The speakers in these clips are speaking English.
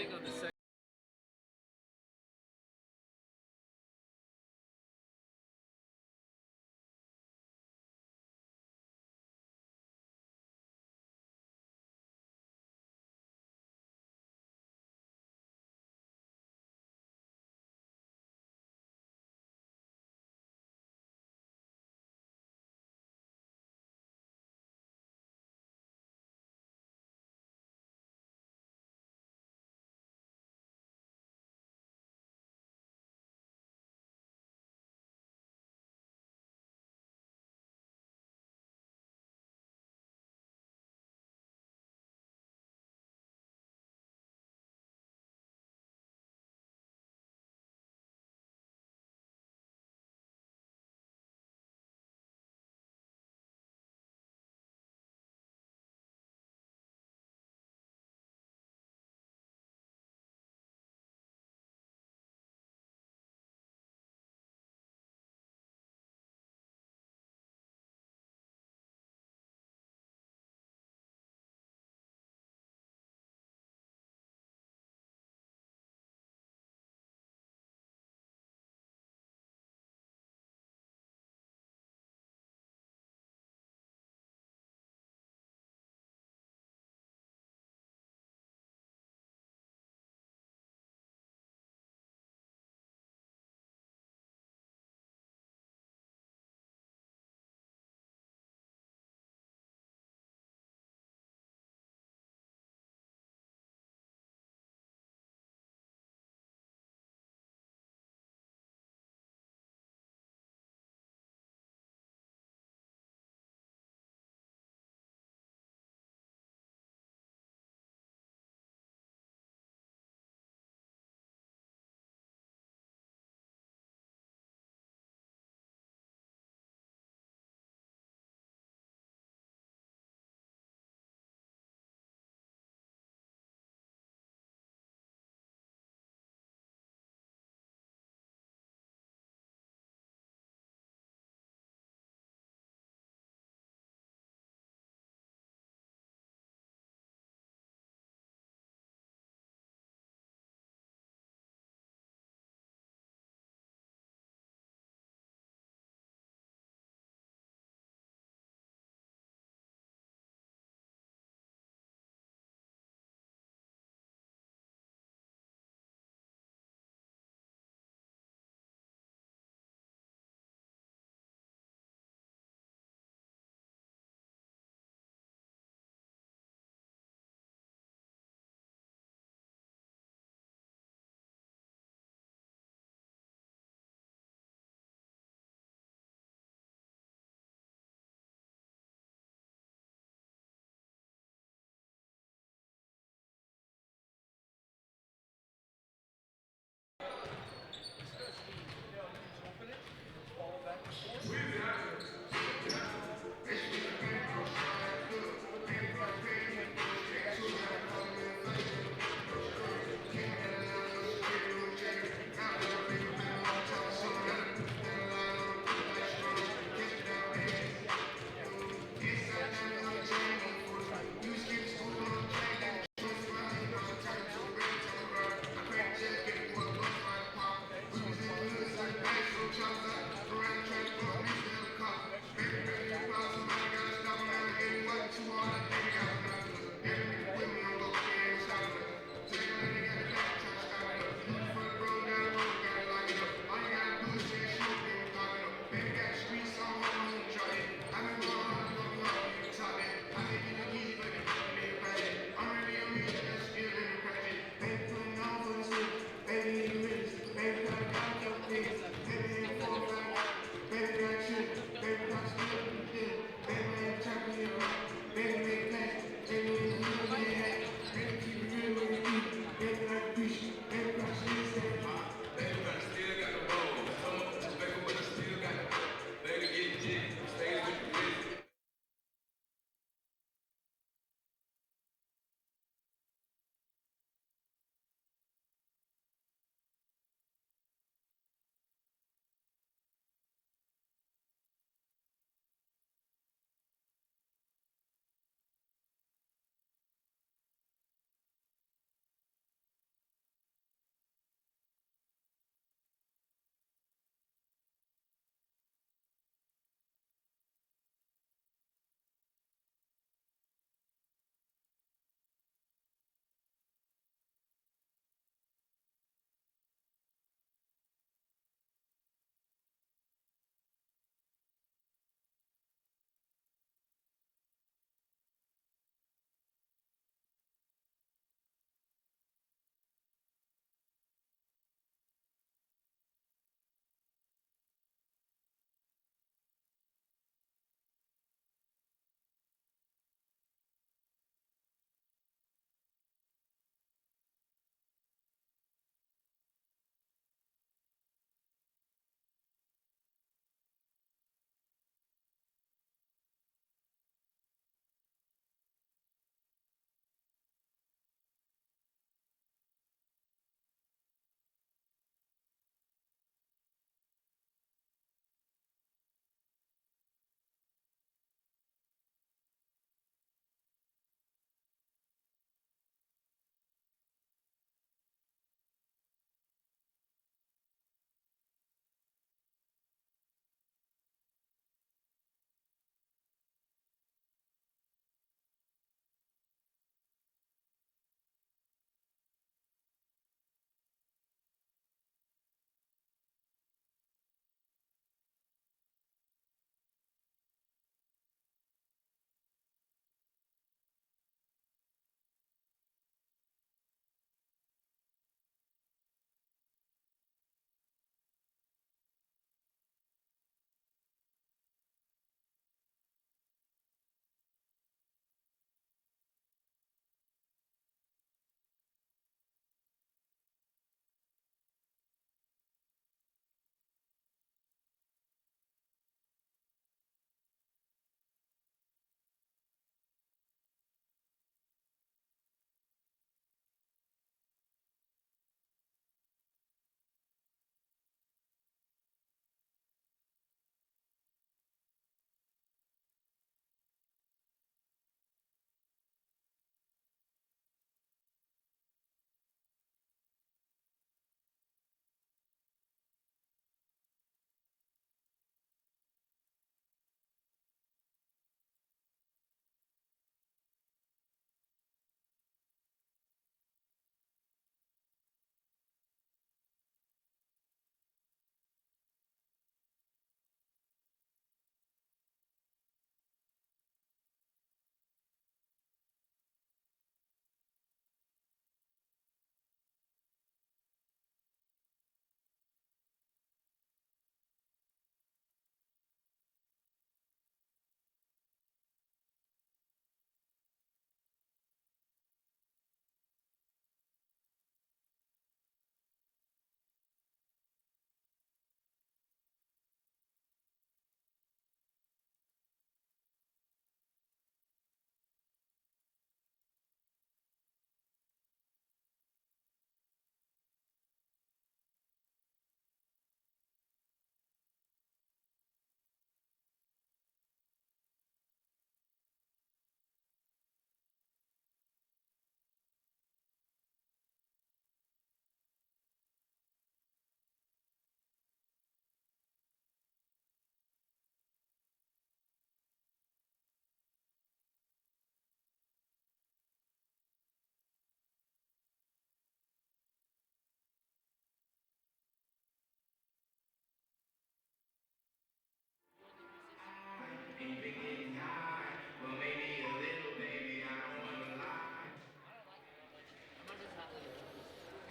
focusing on the second.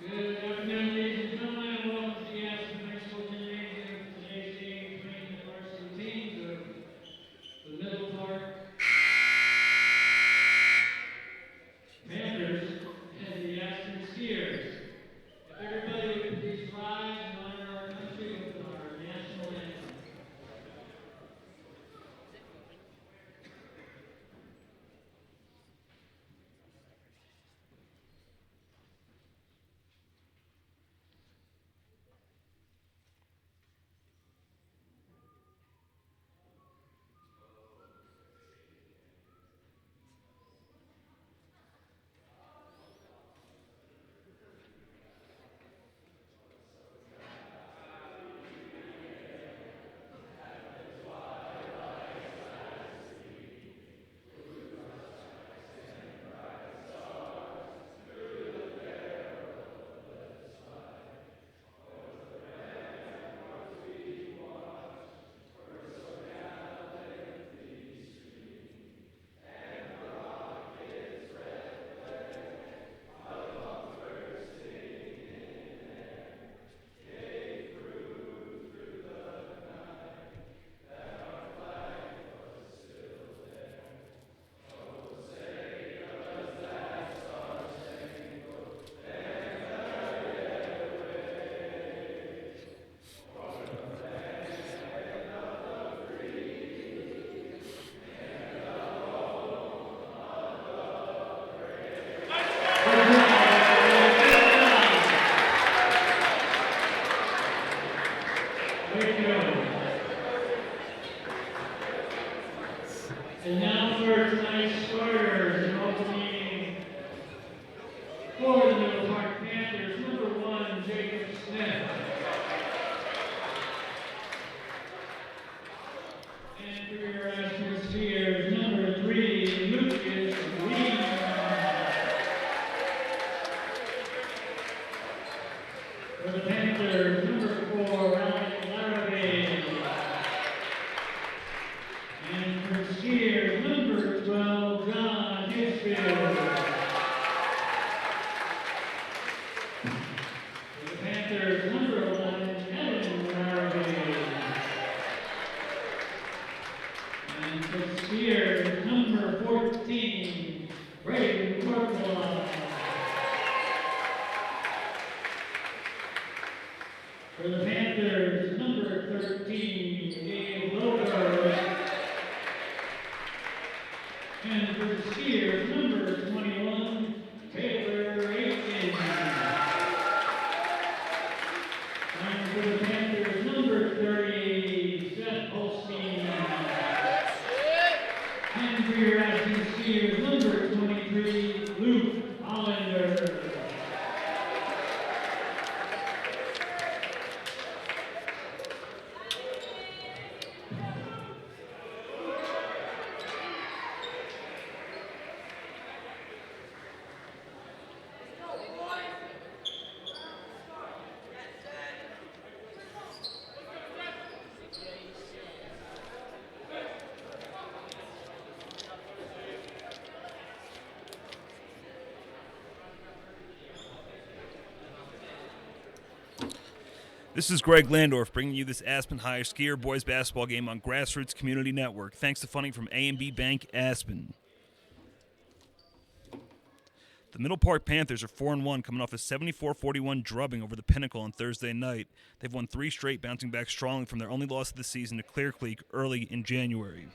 Good afternoon, ladies and gentlemen, and welcome to the Aspen High School Gymnasium. Today's game between the varsity teams of the Middle Park Panthers and the Aspen Skiers. If everybody would please rise and honor our country with our national anthem. And now for tonight's starters, and opening for the Middle Park Panthers, number 1, Jacob Smith. And for your Aspen Skiers, number 3, Lucas Lee. For the Panthers, number 4, Ryan Larrabee. And for the Skiers, number 12, John Hitchfield. For the Panthers, number 11, Evan Larrabee. And for the Skiers, number 14, Braden Corpola. For the Panthers, number 13, Dave Loper. And for the Skiers, number 21, Taylor Aiken. And for the Panthers, number 30, Seth Holstein. And for your Aspen Skiers, number 23, Luke Hollander. This is Greg Landorf bringing you this Aspen High Skier boys basketball game on GrassRoots Community Network, thanks to funding from A&B Bank Aspen. The Middle Park Panthers are 4-1, coming off a 74-41 drubbing over the Pinnacle on Thursday night. They've won 3 straight, bouncing back strongly from their only loss of the season to Clear Creek early in January.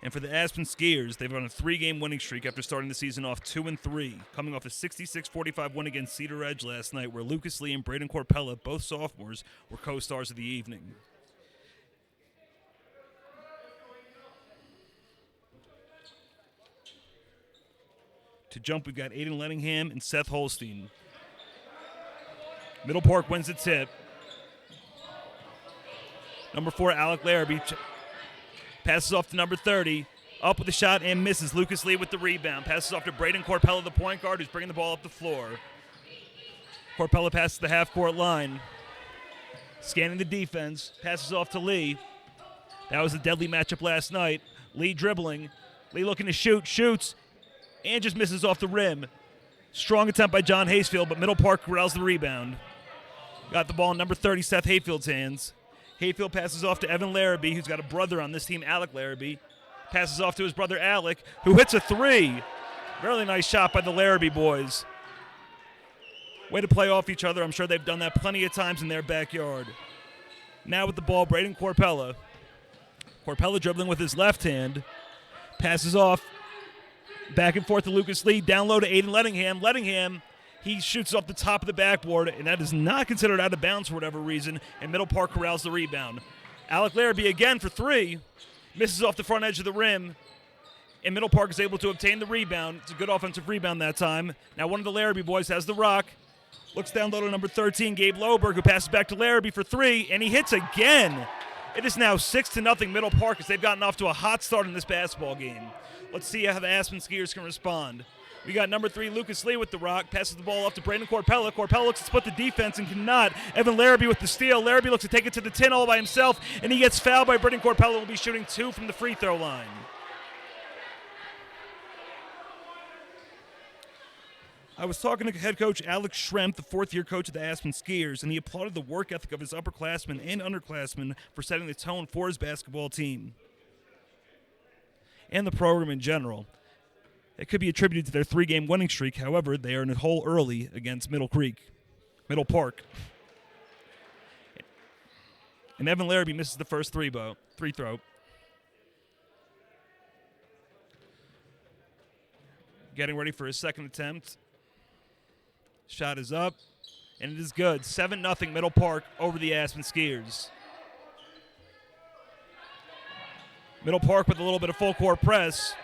And for the Aspen Skiers, they've on a 3-game winning streak after starting the season off 2-3, coming off a 66-45 win against Cedar Edge last night, where Lucas Lee and Braden Corpella, both sophomores, were co-stars of the evening. To jump, we've got Aiden Lettingham and Seth Holstein. Middle Park wins the tip. Number 4, Alec Larrabee passes off to number 30. Up with the shot and misses. Lucas Lee with the rebound. Passes off to Braden Corpella, the point guard, who's bringing the ball up the floor. Corpella passes the half-court line. Scanning the defense. Passes off to Lee. That was a deadly matchup last night. Lee dribbling. Lee looking to shoot. Shoots. And just misses off the rim. Strong attempt by John Hayesfield, but Middle Park corrals the rebound. Got the ball in number 30, Seth Hayfield's hands. Hayfield passes off to Evan Larrabee, who's got a brother on this team, Alec Larrabee. Passes off to his brother Alec, who hits a three. Really nice shot by the Larrabee boys. Way to play off each other. I'm sure they've done that plenty of times in their backyard. Now with the ball, Braden Corpella. Corpella dribbling with his left hand. Passes off. Back and forth to Lucas Lee. Down low to Aiden Lettingham. Lettingham, he shoots off the top of the backboard, and that is not considered out of bounds for whatever reason, and Middle Park corrals the rebound. Alec Larrabee again for three. Misses off the front edge of the rim, and Middle Park is able to obtain the rebound. It's a good offensive rebound that time. Now one of the Larrabee boys has the rock. Looks down low to number 13, Gabe Loberg, who passes back to Larrabee for three, and he hits again. It is now 6-0 Middle Park as they've gotten off to a hot start in this basketball game. Let's see how the Aspen Skiers can respond. We got number 3, Lucas Lee with the rock. Passes the ball off to Brandon Corpella. Corpella looks to split the defense and cannot. Evan Larrabee with the steal. Larrabee looks to take it to the 10 all by himself, and he gets fouled by Brandon Corpella, who will be shooting 2 from the free throw line. I was talking to head coach Alex Schrempf, the fourth-year coach of the Aspen Skiers, and he applauded the work ethic of his upperclassmen and underclassmen for setting the tone for his basketball team and the program in general. It could be attributed to their 3-game winning streak. However, they are in a hole early against Middle Park. And Evan Larrabee misses the first free throw. Getting ready for his second attempt. Shot is up, and it is good. 7-0 Middle Park over the Aspen Skiers. Middle Park with a little bit of full court press.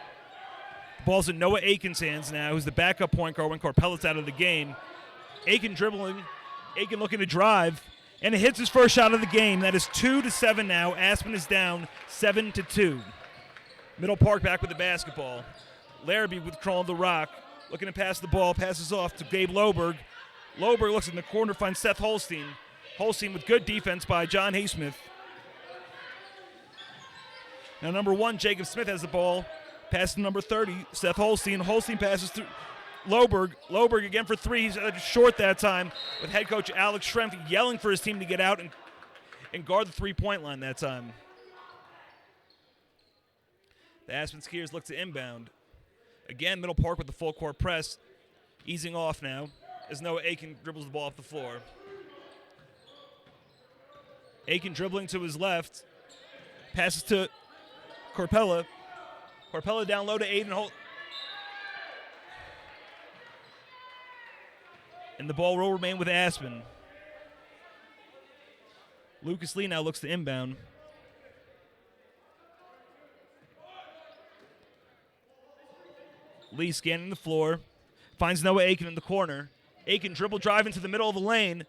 Ball's in Noah Aiken's hands now, who's the backup point guard when Corpella's out of the game. Aiken dribbling, Aiken looking to drive, and it hits his first shot of the game. That is 2-7 now. Aspen is down 7-2. Middle Park back with the basketball. Larrabee with control of the rock, looking to pass the ball, passes off to Gabe Loberg. Loberg looks in the corner, finds Seth Holstein. Holstein with good defense by John Haysmith. Now number 1, Jacob Smith has the ball. Passes to number 30, Seth Holstein. Holstein passes to Loberg. Loberg again for 3. He's short that time, with head coach Alex Schrempf yelling for his team to get out and guard the three-point line that time. The Aspen Skiers look to inbound. Again, Middle Park with the full court press, easing off now as Noah Aiken dribbles the ball off the floor. Aiken dribbling to his left, passes to Corpella. Corpella down low to Aiden Holt. And the ball will remain with Aspen. Lucas Lee now looks to inbound. Lee scanning the floor. Finds Noah Aiken in the corner. Aiken dribble drive into the middle of the lane.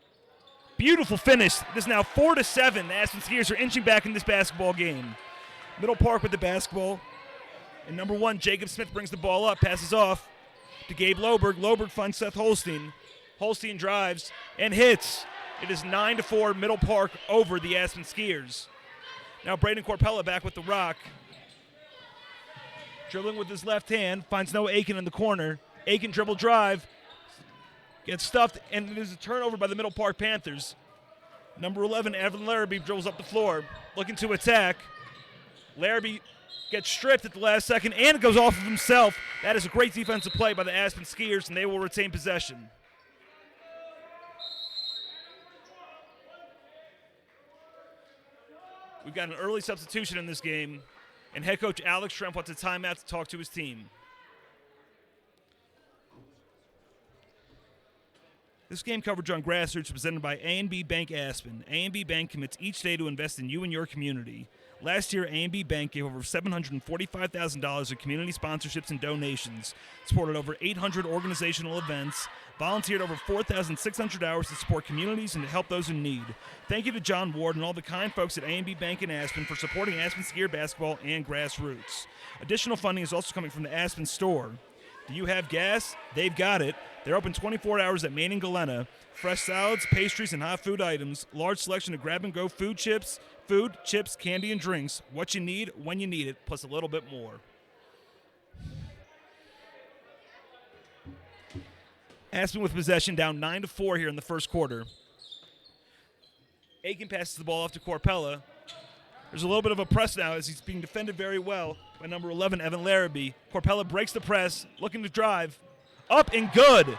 Beautiful finish. It is now 4-7. The Aspen Skiers are inching back in this basketball game. Middle Park with the basketball. And number 1, Jacob Smith brings the ball up, passes off to Gabe Loberg. Loberg finds Seth Holstein. Holstein drives and hits. It is 9-4 Middle Park over the Aspen Skiers. Now Braden Corpella back with the rock. Dribbling with his left hand, finds Noah Aiken in the corner. Aiken dribble drive, gets stuffed, and it is a turnover by the Middle Park Panthers. Number 11, Evan Larrabee dribbles up the floor, looking to attack. Larrabee gets stripped at the last second, and it goes off of himself. That is a great defensive play by the Aspen Skiers, and they will retain possession. We've got an early substitution in this game, and head coach Alex Schrempf wants a timeout to talk to his team. This game coverage on GrassRoots is presented by A&B Bank Aspen. A&B Bank commits each day to invest in you and your community. Last year, A&B Bank gave over $745,000 of community sponsorships and donations, supported over 800 organizational events, volunteered over 4,600 hours to support communities and to help those in need. Thank you to John Ward and all the kind folks at A&B Bank in Aspen for supporting Aspen Skier basketball and GrassRoots. Additional funding is also coming from the Aspen store. Do you have gas? They've got it. They're open 24 hours at Main and Galena. Fresh salads, pastries, and hot food items. Large selection of grab-and-go food, chips, candy, and drinks. What you need, when you need it, plus a little bit more. Aspen with possession, down 9-4 here in the first quarter. Aiken passes the ball off to Corpella. There's a little bit of a press now as he's being defended very well by number 11, Evan Larrabee. Corpella breaks the press, looking to drive. Up and good.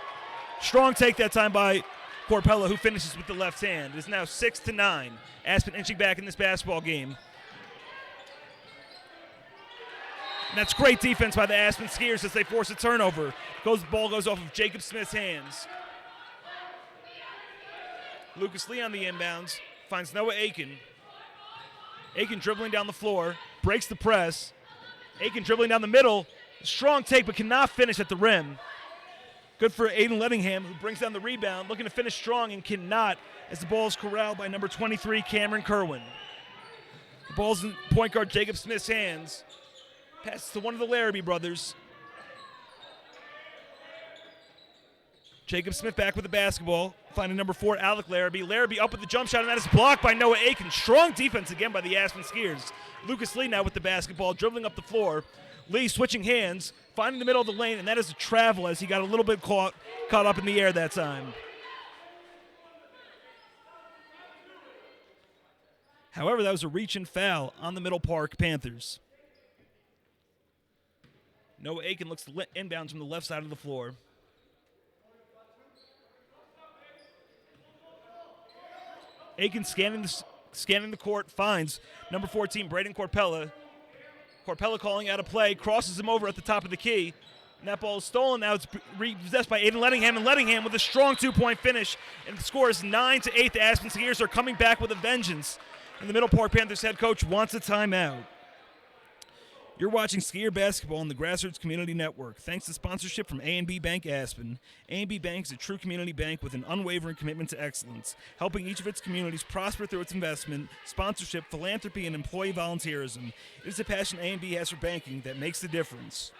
Strong take that time by Corpella, who finishes with the left hand. It is now 6-9. Aspen inching back in this basketball game. And that's great defense by the Aspen Skiers as they force a turnover. The ball goes off of Jacob Smith's hands. Lucas Lee on the inbounds, finds Noah Aiken. Aiken dribbling down the floor, breaks the press. Aiken dribbling down the middle. Strong take, but cannot finish at the rim. Good for Aiden Lettingham, who brings down the rebound, looking to finish strong and cannot as the ball is corralled by number 23, Cameron Kerwin. The ball's in point guard Jacob Smith's hands. Passes to one of the Larrabee brothers. Jacob Smith back with the basketball, finding number 4, Alec Larrabee. Larrabee up with the jump shot, and that is blocked by Noah Aiken. Strong defense again by the Aspen Skiers. Lucas Lee now with the basketball, dribbling up the floor. Lee switching hands, finding the middle of the lane, and that is a travel as he got a little bit caught up in the air that time. However, that was a reach and foul on the Middle Park Panthers. Noah Aiken looks to inbounds from the left side of the floor. Aiken scanning the court, finds number 14, Braden Corpella. Corpella calling out a play, crosses him over at the top of the key. And that ball is stolen. Now it's repossessed by Aiden Lettingham, and Lettingham with a strong two-point finish. And the score is 9-8. The Aspen Skiers are coming back with a vengeance. And the Middle Park Panthers head coach wants a timeout. You're watching Skier Basketball on the GrassRoots Community Network. Thanks to sponsorship from A&B Bank Aspen. A&B Bank is a true community bank with an unwavering commitment to excellence, helping each of its communities prosper through its investment, sponsorship, philanthropy, and employee volunteerism. It is the passion A&B has for banking that makes the difference.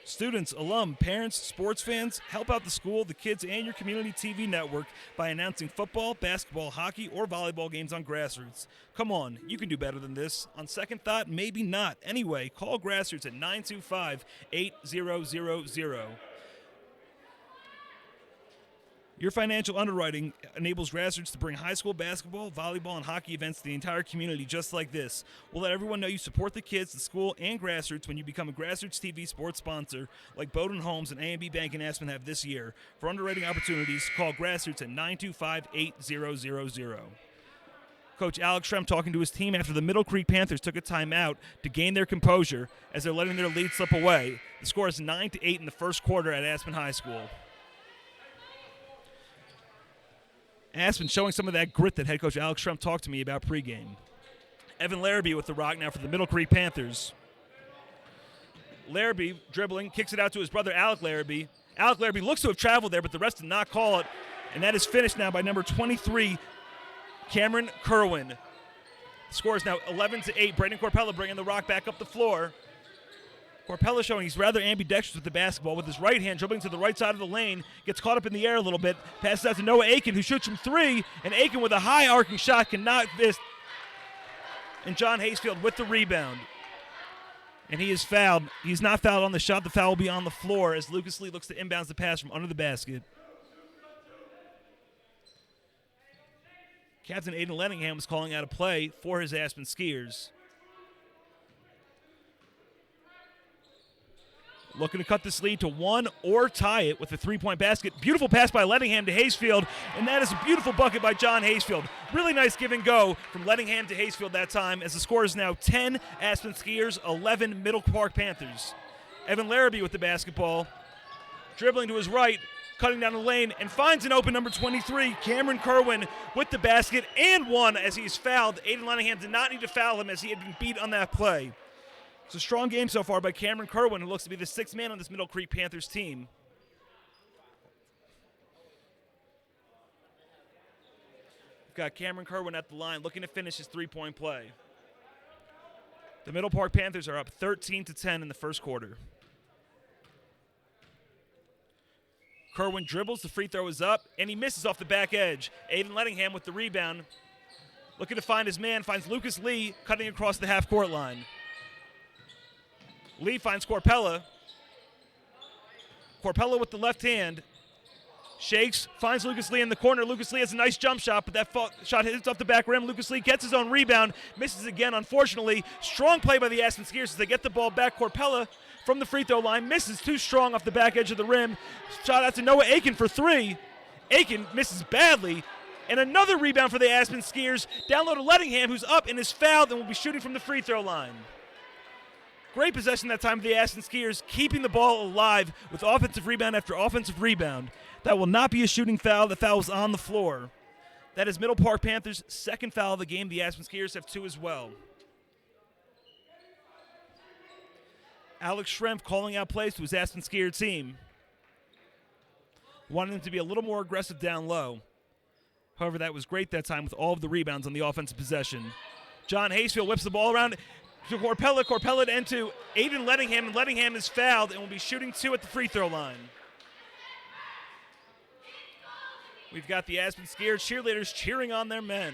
Students, alum, parents, sports fans, help out the school, the kids, and your community TV network by announcing football, basketball, hockey, or volleyball games on GrassRoots. Come on, you can do better than this. On second thought, maybe not. Anyway, call GrassRoots at 925-8000. Your financial underwriting enables GrassRoots to bring high school basketball, volleyball, and hockey events to the entire community just like this. We'll let everyone know you support the kids, the school, and GrassRoots when you become a GrassRoots TV sports sponsor like Bowdoin Homes and A&B Bank and Aspen have this year. For underwriting opportunities, call GrassRoots at 925-8000. Coach Alex Shrem talking to his team after the Middle Creek Panthers took a timeout to gain their composure as they're letting their lead slip away. The score is 9-8 in the first quarter at Aspen High School. Aspen showing some of that grit that head coach Alex Shrem talked to me about pregame. Evan Larrabee with the rock now for the Middle Creek Panthers. Larrabee dribbling, kicks it out to his brother Alec Larrabee. Alec Larrabee looks to have traveled there, but the rest did not call it. And that is finished now by number 23, Cameron Kerwin. The score is now 11-8. Braden Corpella bringing the rock back up the floor. Corpella showing he's rather ambidextrous with the basketball, with his right hand dribbling to the right side of the lane, gets caught up in the air a little bit, passes out to Noah Aiken, who shoots from three, and Aiken with a high arcing shot cannot miss. And John Haysfield with the rebound. And he is fouled. He's not fouled on the shot. The foul will be on the floor as Lucas Lee looks to inbounds the pass from under the basket. Captain Aiden Lettingham was calling out a play for his Aspen Skiers. Looking to cut this lead to one or tie it with a three-point basket. Beautiful pass by Lettingham to Haysfield, and that is a beautiful bucket by John Haysfield. Really nice give and go from Lettingham to Haysfield that time, as the score is now 10 Aspen Skiers, 11 Middle Park Panthers. Evan Larrabee with the basketball, dribbling to his right, cutting down the lane, and finds an open number 23, Cameron Kerwin, with the basket and one as he's fouled. Aiden Lettingham did not need to foul him as he had been beat on that play. It's a strong game so far by Cameron Kerwin, who looks to be the sixth man on this Middle Creek Panthers team. We've got Cameron Kerwin at the line looking to finish his three-point play. The Middle Park Panthers are up 13-10 in the first quarter. Kerwin dribbles, the free throw is up, and he misses off the back edge. Aiden Lettingham with the rebound. Looking to find his man, finds Lucas Lee cutting across the half-court line. Lee finds Corpella. Corpella with the left hand. Shakes, finds Lucas Lee in the corner. Lucas Lee has a nice jump shot, but that shot hits off the back rim. Lucas Lee gets his own rebound, misses again, unfortunately. Strong play by the Aspen Skiers as they get the ball back. Corpella from the free throw line, misses too strong off the back edge of the rim. Shot out to Noah Aiken for three. Aiken misses badly. And another rebound for the Aspen Skiers. Down low to Lettingham, who's up and is fouled and will be shooting from the free throw line. Great possession that time for the Aspen Skiers, keeping the ball alive with offensive rebound after offensive rebound. That will not be a shooting foul. The foul is on the floor. That is Middle Park Panthers' second foul of the game. The Aspen Skiers have two as well. Alex Schrempf calling out plays to his Aspen Skier team. Wanting them to be a little more aggressive down low. However, that was great that time with all of the rebounds on the offensive possession. John Haysfield whips the ball around to Corpella. Corpella into Aiden Lettingham, and Lettingham is fouled and will be shooting two at the free throw line. We've got the Aspen Skiers cheerleaders cheering on their men.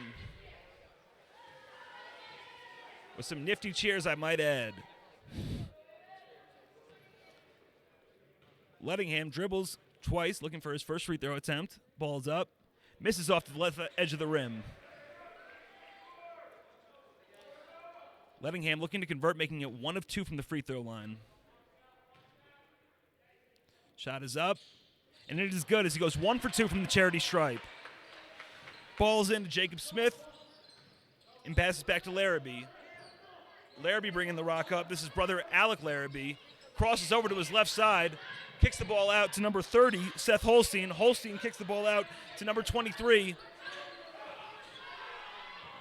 With some nifty cheers, I might add. Lettingham dribbles twice, looking for his first free throw attempt. Ball's up. Misses off the left edge of the rim. Lettingham looking to convert, making it 1 of 2 from the free throw line. Shot is up. And it is good as he goes 1 for 2 from the charity stripe. Ball's into Jacob Smith and passes back to Larrabee. Larrabee bringing the rock up. This is brother Alec Larrabee. Crosses over to his left side. Kicks the ball out to number 30, Seth Holstein. Holstein kicks the ball out to number 23.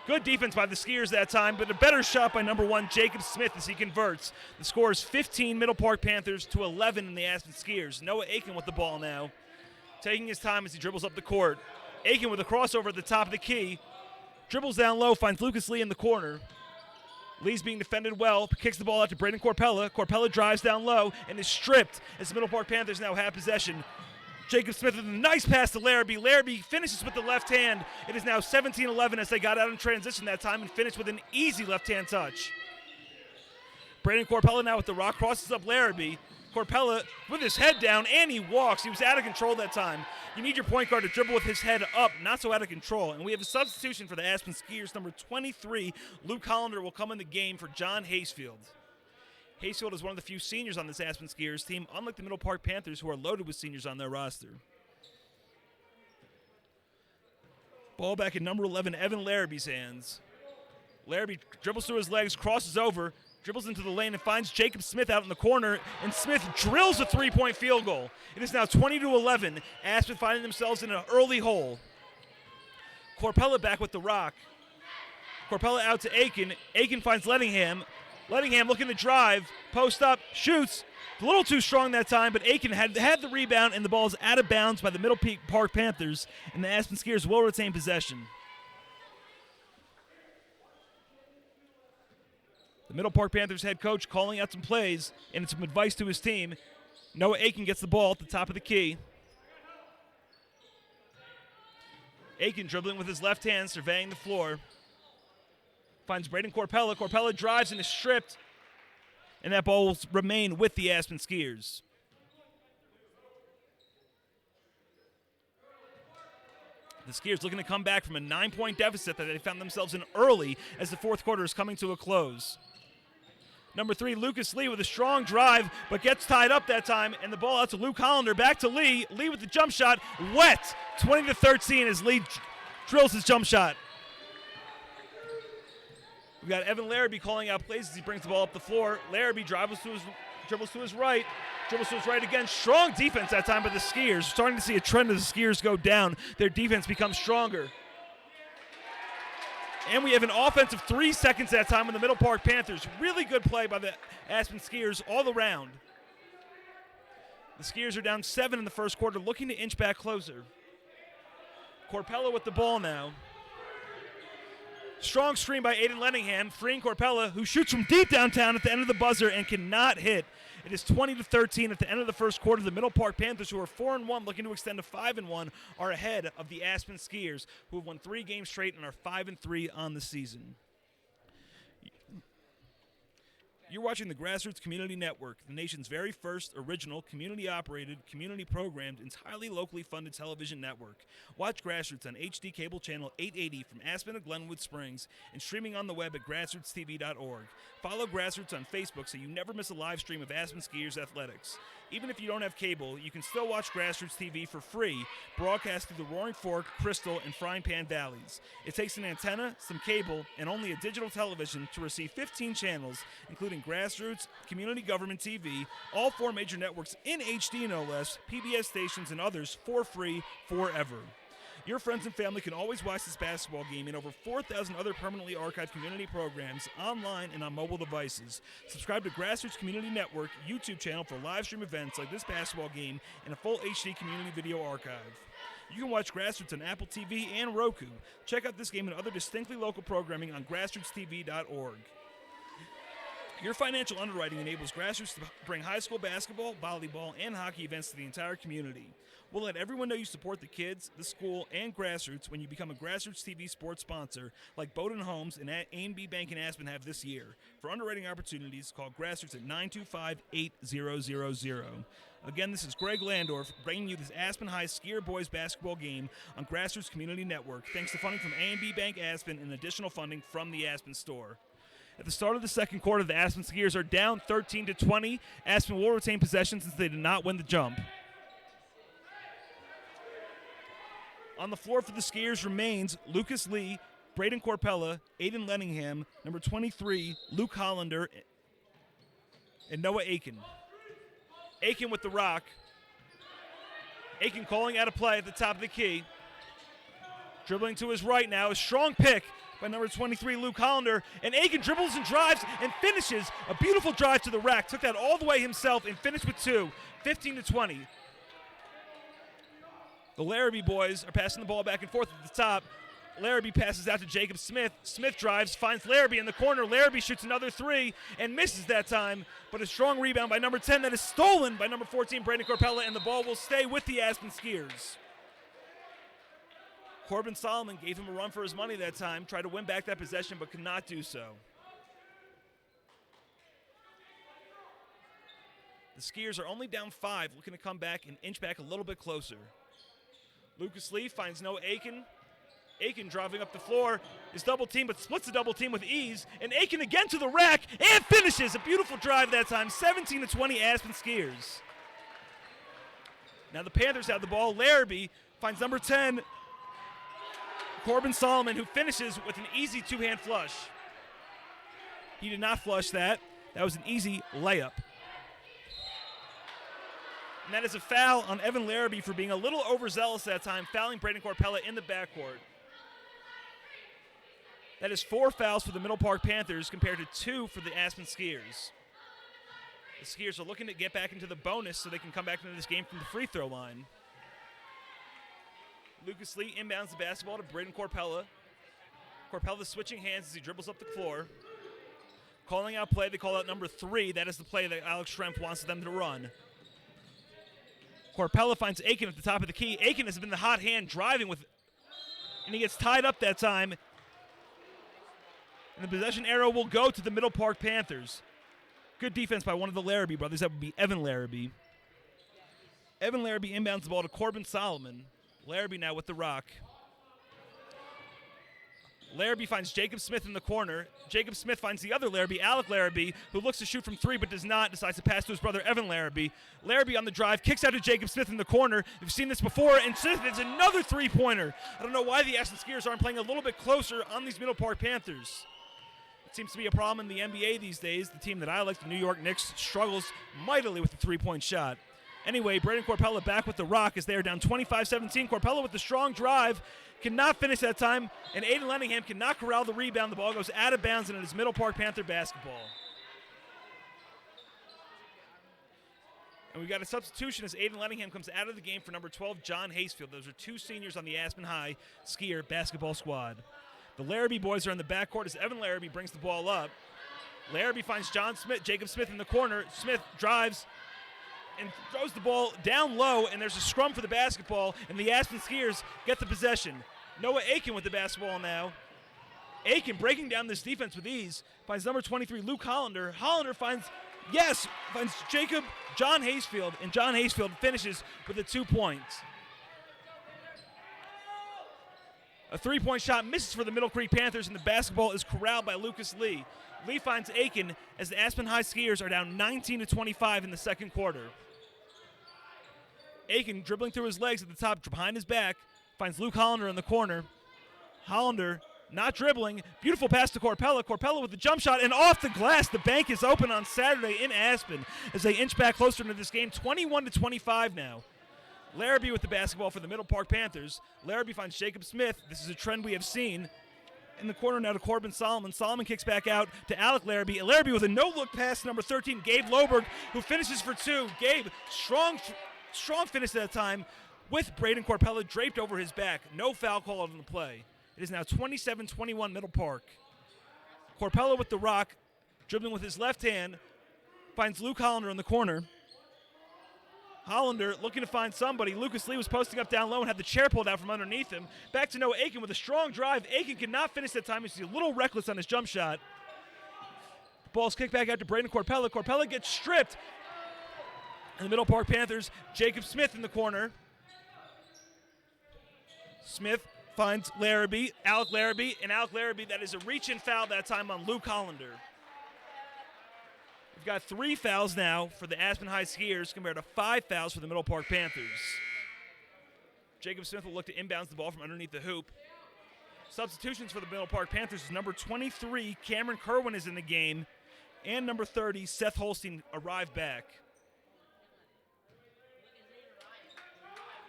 Good defense by the Skiers that time, but a better shot by number 1, Jacob Smith, as he converts. The score is 15 Middle Park Panthers to 11 in the Aspen Skiers. Noah Aiken with the ball now, taking his time as he dribbles up the court. Aiken with a crossover at the top of the key. Dribbles down low, finds Lucas Lee in the corner. Lee's being defended well, kicks the ball out to Braden Corpella. Corpella drives down low and is stripped as the Middle Park Panthers now have possession. Jacob Smith with a nice pass to Larrabee. Larrabee finishes with the left hand. It is now 17-11 as they got out in transition that time and finished with an easy left-hand touch. Braden Corpella now with the rock, crosses up Larrabee. Corpella with his head down, and he walks. He was out of control that time. You need your point guard to dribble with his head up, not so out of control. And we have a substitution for the Aspen Skiers. Number 23, Luke Hollander, will come in the game for John Haysfield. Haysfield is one of the few seniors on this Aspen Skiers team, unlike the Middle Park Panthers, who are loaded with seniors on their roster. Ball back in number 11, Evan Larrabee's hands. Larrabee dribbles through his legs, crosses over, dribbles into the lane, and finds Jacob Smith out in the corner, and Smith drills a three-point field goal. It is now 20-11. Aspen finding themselves in an early hole. Corpella back with the rock. Corpella out to Aiken. Aiken finds Lettingham. Lettingham looking to drive, post up, shoots. A little too strong that time, but Aiken had the rebound, and the ball is out of bounds by the Middle Park Panthers, and the Aspen Skiers will retain possession. The Middle Park Panthers head coach calling out some plays and some advice to his team. Noah Aiken gets the ball at the top of the key. Aiken dribbling with his left hand, surveying the floor. Finds Braden Corpella. Corpella drives and is stripped. And that ball will remain with the Aspen Skiers. The Skiers looking to come back from a 9-point deficit that they found themselves in early as the fourth quarter is coming to a close. Number 3, Lucas Lee with a strong drive, but gets tied up that time, and the ball out to Luke Hollander. Back to Lee. Lee with the jump shot. Wet. 20-13 as Lee drills his jump shot. We've got Evan Larrabee calling out plays as he brings the ball up the floor. Larrabee dribbles to his right. Dribbles to his right again. Strong defense that time by the Skiers. Starting to see a trend as the Skiers go down. Their defense becomes stronger. And we have an offensive 3 seconds that time in the Middle Park Panthers. Really good play by the Aspen Skiers all around. The Skiers are down 7 in the first quarter, looking to inch back closer. Corpella with the ball now. Strong screen by Aiden Lettingham, freeing Corpella, who shoots from deep downtown at the end of the buzzer and cannot hit. It is 20-13 at the end of the first quarter. The Middle Park Panthers, who are 4-1, looking to extend to 5-1, are ahead of the Aspen Skiers, who have won 3 games straight and are 5-3 on the season. You're watching the GrassRoots Community Network, the nation's very first original, community-operated, community-programmed, entirely locally funded television network. Watch GrassRoots on HD cable channel 880 from Aspen to Glenwood Springs and streaming on the web at grassrootstv.org. Follow GrassRoots on Facebook so you never miss a live stream of Aspen Skiers athletics. Even if you don't have cable, you can still watch GrassRoots TV for free, broadcast through the Roaring Fork, Crystal, and Frying Pan valleys. It takes an antenna, some cable, and only a digital television to receive 15 channels, including GrassRoots, Community Government TV, all 4 major networks in HD no less, PBS stations, and others for free forever. Your friends and family can always watch this basketball game and over 4,000 other permanently archived community programs online and on mobile devices. Subscribe to GrassRoots Community Network YouTube channel for live stream events like this basketball game and a full HD community video archive. You can watch GrassRoots on Apple TV and Roku. Check out this game and other distinctly local programming on grassrootstv.org. Your financial underwriting enables GrassRoots to bring high school basketball, volleyball, and hockey events to the entire community. We'll let everyone know you support the kids, the school, and GrassRoots when you become a GrassRoots TV sports sponsor, like Bowdoin Homes and A&B Bank in Aspen have this year. For underwriting opportunities, call GrassRoots at 925-8000. Again, this is Greg Landorf bringing you this Aspen High Skier Boys basketball game on GrassRoots Community Network, thanks to funding from A&B Bank Aspen and additional funding from the Aspen store. At the start of the second quarter, the Aspen Skiers are down 13-20. Aspen will retain possession since they did not win the jump. On the floor for the Skiers remains Lucas Lee, Braden Corpella, Aiden Lenningham, number 23, Luke Hollander, and Noah Aiken. Aiken with the rock. Aiken calling out a play at the top of the key. Dribbling to his right now, a strong pick by number 23, Luke Hollander, and Aiken dribbles and drives and finishes a beautiful drive to the rack. Took that all the way himself and finished with 2, 15-20. The Larrabee boys are passing the ball back and forth at the top. Larrabee passes out to Jacob Smith. Smith drives, finds Larrabee in the corner. Larrabee shoots another 3 and misses that time, but a strong rebound by number 10 that is stolen by number 14, Brandon Corpella, and the ball will stay with the Aspen Skiers. Corbin Solomon gave him a run for his money that time, tried to win back that possession, but could not do so. The Skiers are only down 5, looking to come back and inch back a little bit closer. Lucas Lee finds Noah Aiken. Aiken driving up the floor, is double teamed, but splits the double team with ease. And Aiken again to the rack and finishes. A beautiful drive that time, 17-20 Aspen Skiers. Now the Panthers have the ball. Larrabee finds number 10, Corbin Solomon, who finishes with an easy 2-hand flush. He did not flush that. That was an easy layup. And that is a foul on Evan Larrabee for being a little overzealous that time, fouling Braden Corpella in the backcourt. That is 4 fouls for the Middle Park Panthers compared to 2 for the Aspen Skiers. The Skiers are looking to get back into the bonus so they can come back into this game from the free throw line. Lucas Lee inbounds the basketball to Braden Corpella. Corpella switching hands as he dribbles up the floor. Calling out play, they call out number 3. That is the play that Alex Schrempf wants them to run. Corpella finds Aiken at the top of the key. Aiken has been the hot hand driving with, and he gets tied up that time. And the possession arrow will go to the Middle Park Panthers. Good defense by one of the Larrabee brothers. That would be Evan Larrabee. Evan Larrabee inbounds the ball to Corbin Solomon. Larrabee now with the rock. Larrabee finds Jacob Smith in the corner. Jacob Smith finds the other Larrabee, Alec Larrabee, who looks to shoot from 3 but does not, decides to pass to his brother Evan Larrabee. Larrabee on the drive, kicks out to Jacob Smith in the corner. We've seen this before, and Smith is another 3-pointer. I don't know why the Aspen Skiers aren't playing a little bit closer on these Middle Park Panthers. It seems to be a problem in the NBA these days. The team that I like, the New York Knicks, struggles mightily with the 3-point shot. Anyway, Braden Corpella back with the rock as they are down 25-17. Corpella with the strong drive, cannot finish that time, and Aiden Lenningham cannot corral the rebound. The ball goes out of bounds, and it is Middle Park Panther basketball. And we've got a substitution as Aiden Lenningham comes out of the game for number 12, John Hasefield. Those are 2 seniors on the Aspen High Skier basketball squad. The Larrabee boys are in the backcourt as Evan Larrabee brings the ball up. Larrabee finds Jacob Smith in the corner. Smith drives and throws the ball down low, and there's a scrum for the basketball, and the Aspen Skiers get the possession. Noah Aiken with the basketball now. Aiken breaking down this defense with ease. Finds number 23, Luke Hollander. Hollander finds John Haysfield, and John Haysfield finishes with the 2 points. A three-point shot misses for the Middle Creek Panthers, and the basketball is corralled by Lucas Lee. Lee finds Aiken as the Aspen High Skiers are down 19-25 in the second quarter. Aiken dribbling through his legs at the top, behind his back, finds Luke Hollander in the corner. Hollander not dribbling. Beautiful pass to Corpella. Corpella with the jump shot and off the glass. The bank is open on Saturday in Aspen as they inch back closer into this game, 21-25 now. Larrabee with the basketball for the Middle Park Panthers. Larrabee finds Jacob Smith. This is a trend we have seen. In the corner now to Corbin Solomon. Solomon kicks back out to Alec Larrabee. Larrabee with a no-look pass to number 13, Gabe Loberg, who finishes for 2. Gabe, strong finish at that time with Braden Corpella draped over his back. No foul called on the play. It is now 27-21 Middle Park. Corpella with the rock, dribbling with his left hand, finds Luke Hollander in the corner. Hollander looking to find somebody. Lucas Lee was posting up down low and had the chair pulled out from underneath him. Back to Noah Aiken with a strong drive. Aiken cannot finish that time. He's a little reckless on his jump shot. The ball's kicked back out to Braden Corpella. Corpella gets stripped. And the Middle Park Panthers, Jacob Smith in the corner. Smith finds Larrabee, Alec Larrabee, and Alec Larrabee, that is a reach-in foul that time on Luke Hollander. We've got 3 fouls now for the Aspen High Skiers compared to 5 fouls for the Middle Park Panthers. Jacob Smith will look to inbounds the ball from underneath the hoop. Substitutions for the Middle Park Panthers is number 23, Cameron Kerwin is in the game, and number 30, Seth Holstein arrived back.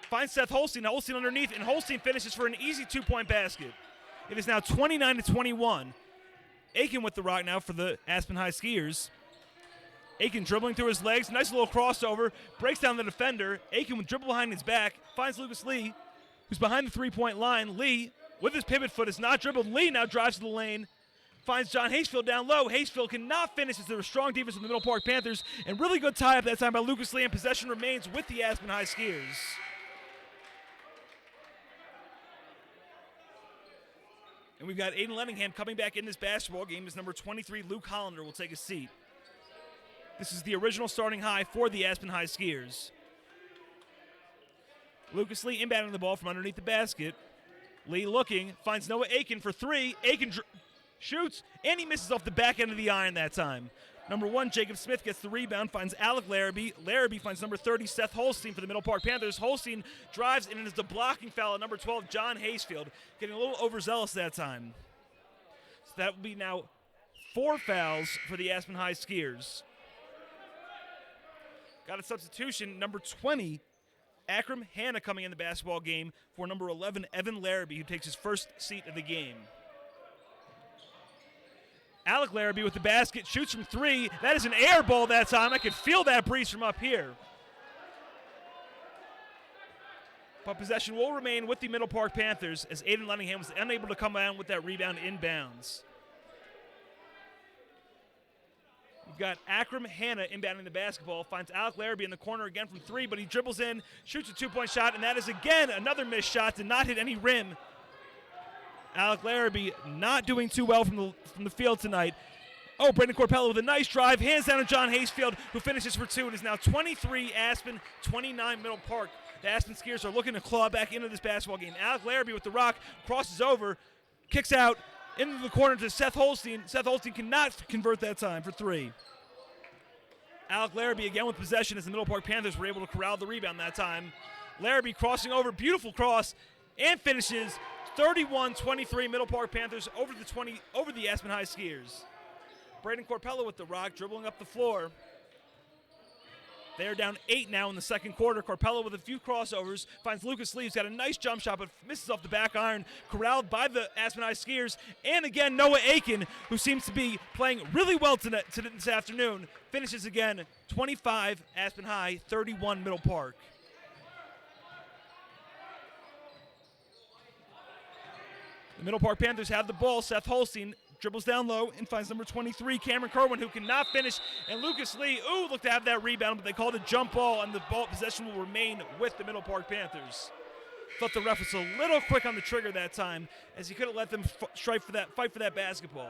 Finds Seth Holstein, Holstein underneath, and Holstein finishes for an easy 2-point basket. It is now 29-21. Aiken with the rock now for the Aspen High Skiers. Aiken dribbling through his legs, nice little crossover, breaks down the defender. Aiken with dribble behind his back, finds Lucas Lee, who's behind the 3-point line. Lee, with his pivot foot, is not dribbled. Lee now drives to the lane, finds John Haysfield down low. Haysfield cannot finish as there was strong defense from the Middle Park Panthers, and really good tie-up that time by Lucas Lee, and possession remains with the Aspen High Skiers. And we've got Aiden Lenningham coming back in this basketball game as number 23, Luke Hollander, will take a seat. This is the original starting high for the Aspen High Skiers. Lucas Lee inbounding the ball from underneath the basket. Lee looking, finds Noah Aiken for 3. Aiken shoots, and he misses off the back end of the iron that time. Number 1, Jacob Smith gets the rebound, finds Alec Larrabee. Larrabee finds number 30, Seth Holstein for the Middle Park Panthers. Holstein drives, and it is the blocking foul at number 12, John Haysfield, getting a little overzealous that time. So that will be now 4 fouls for the Aspen High Skiers. Got a substitution, number 20, Akram Hanna coming in the basketball game for number 11, Evan Larrabee, who takes his first seat of the game. Alec Larrabee with the basket, shoots from 3. That is an air ball that time. I could feel that breeze from up here. But possession will remain with the Middle Park Panthers as Aiden Lenningham was unable to come down with that rebound inbounds. We've got Akram Hanna inbounding the basketball, finds Alec Larrabee in the corner again from 3, but he dribbles in, shoots a 2-point shot, and that is again another missed shot, did not hit any rim. Alec Larrabee not doing too well from the field tonight. Oh, Brendan Corpella with a nice drive, hands down to John Haysfield, who finishes for 2. It is now 23 Aspen, 29 Middle Park. The Aspen Skiers are looking to claw back into this basketball game. Alec Larrabee with the rock, crosses over, kicks out into the corner to Seth Holstein. Seth Holstein cannot convert that time for 3. Alec Larrabee again with possession as the Middle Park Panthers were able to corral the rebound that time. Larrabee crossing over, beautiful cross, and finishes 31-23 Middle Park Panthers over the Aspen High Skiers. Braden Corpella with the rock, dribbling up the floor. They are down 8 now in the second quarter. Corpella with a few crossovers, finds Lucas Lee, who's got a nice jump shot, but misses off the back iron, corralled by the Aspen High Skiers. And again, Noah Aiken, who seems to be playing really well this afternoon, finishes again, 25 Aspen High, 31 Middle Park. The Middle Park Panthers have the ball. Seth Holstein dribbles down low and finds number 23, Cameron Kerwin, who cannot finish. And Lucas Lee, looked to have that rebound, but they called a jump ball, and the ball possession will remain with the Middle Park Panthers. Thought the ref was a little quick on the trigger that time, as he could have let them fight for that basketball.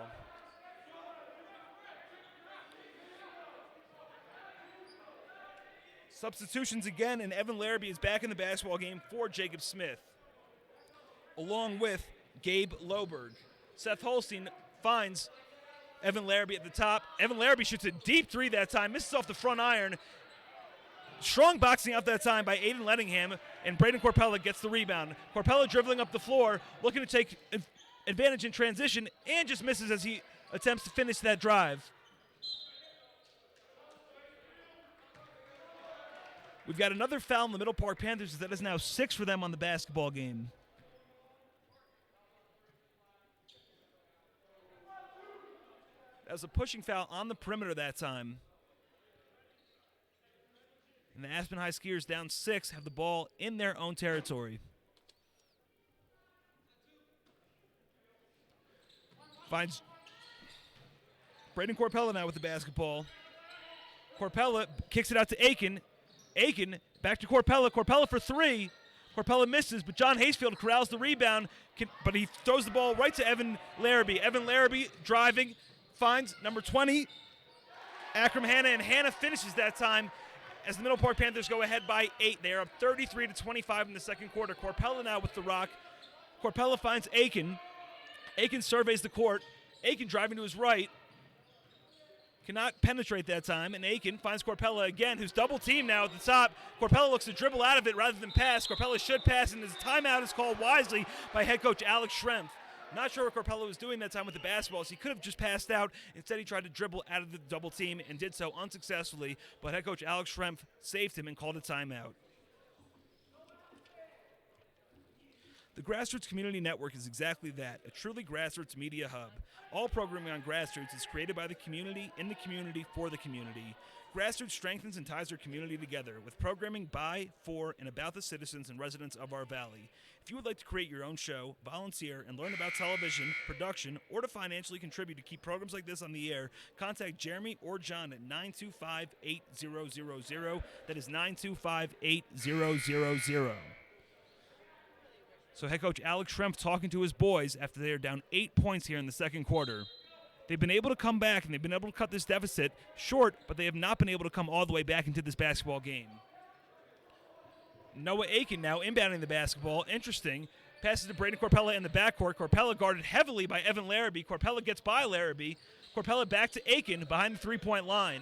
Substitutions again, and Evan Larrabee is back in the basketball game for Jacob Smith, along with Gabe Loberg. Seth Holstein finds Evan Larrabee at the top. Evan Larrabee shoots a deep three that time, misses off the front iron. Strong boxing out that time by Aiden Lettingham, and Braden Corpella gets the rebound. Corpella dribbling up the floor, looking to take advantage in transition, and just misses as he attempts to finish that drive. We've got another foul in the Middle Park Panthers. That is now 6 for them on the basketball game. That was a pushing foul on the perimeter that time. And the Aspen High Skiers, down 6, have the ball in their own territory. Finds Braden Corpella now with the basketball. Corpella kicks it out to Aiken. Aiken back to Corpella. Corpella for 3. Corpella misses, but John Haysfield corrals the rebound, but he throws the ball right to Evan Larrabee. Evan Larrabee driving, finds number 20, Akram Hanna, and Hanna finishes that time as the Middle Park Panthers go ahead by 8. They are up 33-25 in the second quarter. Corpella now with the rock. Corpella finds Aiken. Aiken surveys the court. Aiken driving to his right. Cannot penetrate that time, and Aiken finds Corpella again, who's double teamed now at the top. Corpella looks to dribble out of it rather than pass. Corpella should pass, and his timeout is called wisely by head coach Alex Schrempf. Not sure what Corpella was doing that time with the basketball, so he could have just passed out. Instead, he tried to dribble out of the double team and did so unsuccessfully, but head coach Alex Schrempf saved him and called a timeout. The GrassRoots Community Network is exactly that, a truly grassroots media hub. All programming on GrassRoots is created by the community, in the community, for the community. GrassRoots strengthens and ties our community together with programming by, for, and about the citizens and residents of our valley. If you would like to create your own show, volunteer, and learn about television, production, or to financially contribute to keep programs like this on the air, contact Jeremy or John at 925-8000. That is 925-8000. So head coach Alex Schrempf talking to his boys after they are down 8 points here in the second quarter. They've been able to come back, and they've been able to cut this deficit short, but they have not been able to come all the way back into this basketball game. Noah Aiken now inbounding the basketball. Interesting. Passes to Braden Corpella in the backcourt. Corpella guarded heavily by Evan Larrabee. Corpella gets by Larrabee. Corpella back to Aiken behind the three-point line.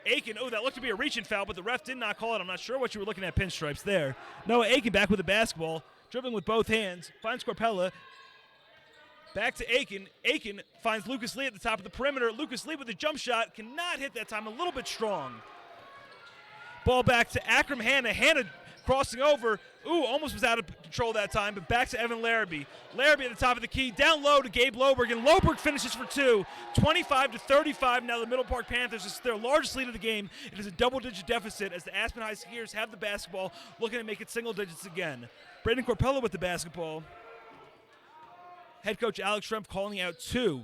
Aiken, that looked to be a reach-in foul, but the ref did not call it. I'm not sure what you were looking at pinstripes there. Noah Aiken back with the basketball. Dribbling with both hands, finds Corpella. Back to Aiken. Aiken finds Lucas Lee at the top of the perimeter. Lucas Lee with a jump shot. Cannot hit that time. A little bit strong. Ball back to Akram Hanna. Hanna crossing over. Almost was out of control that time, but back to Evan Larrabee. Larrabee at the top of the key. Down low to Gabe Loberg, and Loberg finishes for 2. 25-35 now the Middle Park Panthers. This is their largest lead of the game. It is a double-digit deficit as the Aspen High Skiers have the basketball, looking to make it single digits again. Braden Corpella with the basketball. Head coach Alex Schrempf calling out 2.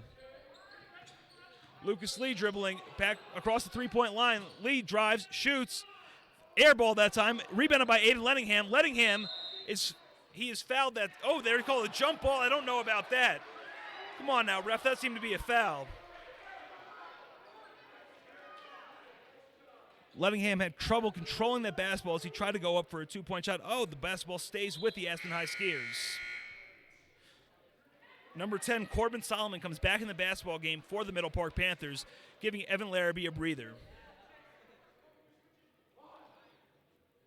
Lucas Lee dribbling back across the three-point line. Lee drives, shoots. Air ball that time, rebounded by Aiden Lettingham. Lettingham is fouled that. They call it a jump ball. I don't know about that. Come on now, ref. That seemed to be a foul. Lettingham had trouble controlling that basketball as he tried to go up for a 2-point shot. The basketball stays with the Aspen High Skiers. Number 10, Corbin Solomon comes back in the basketball game for the Middle Park Panthers, giving Evan Larrabee a breather.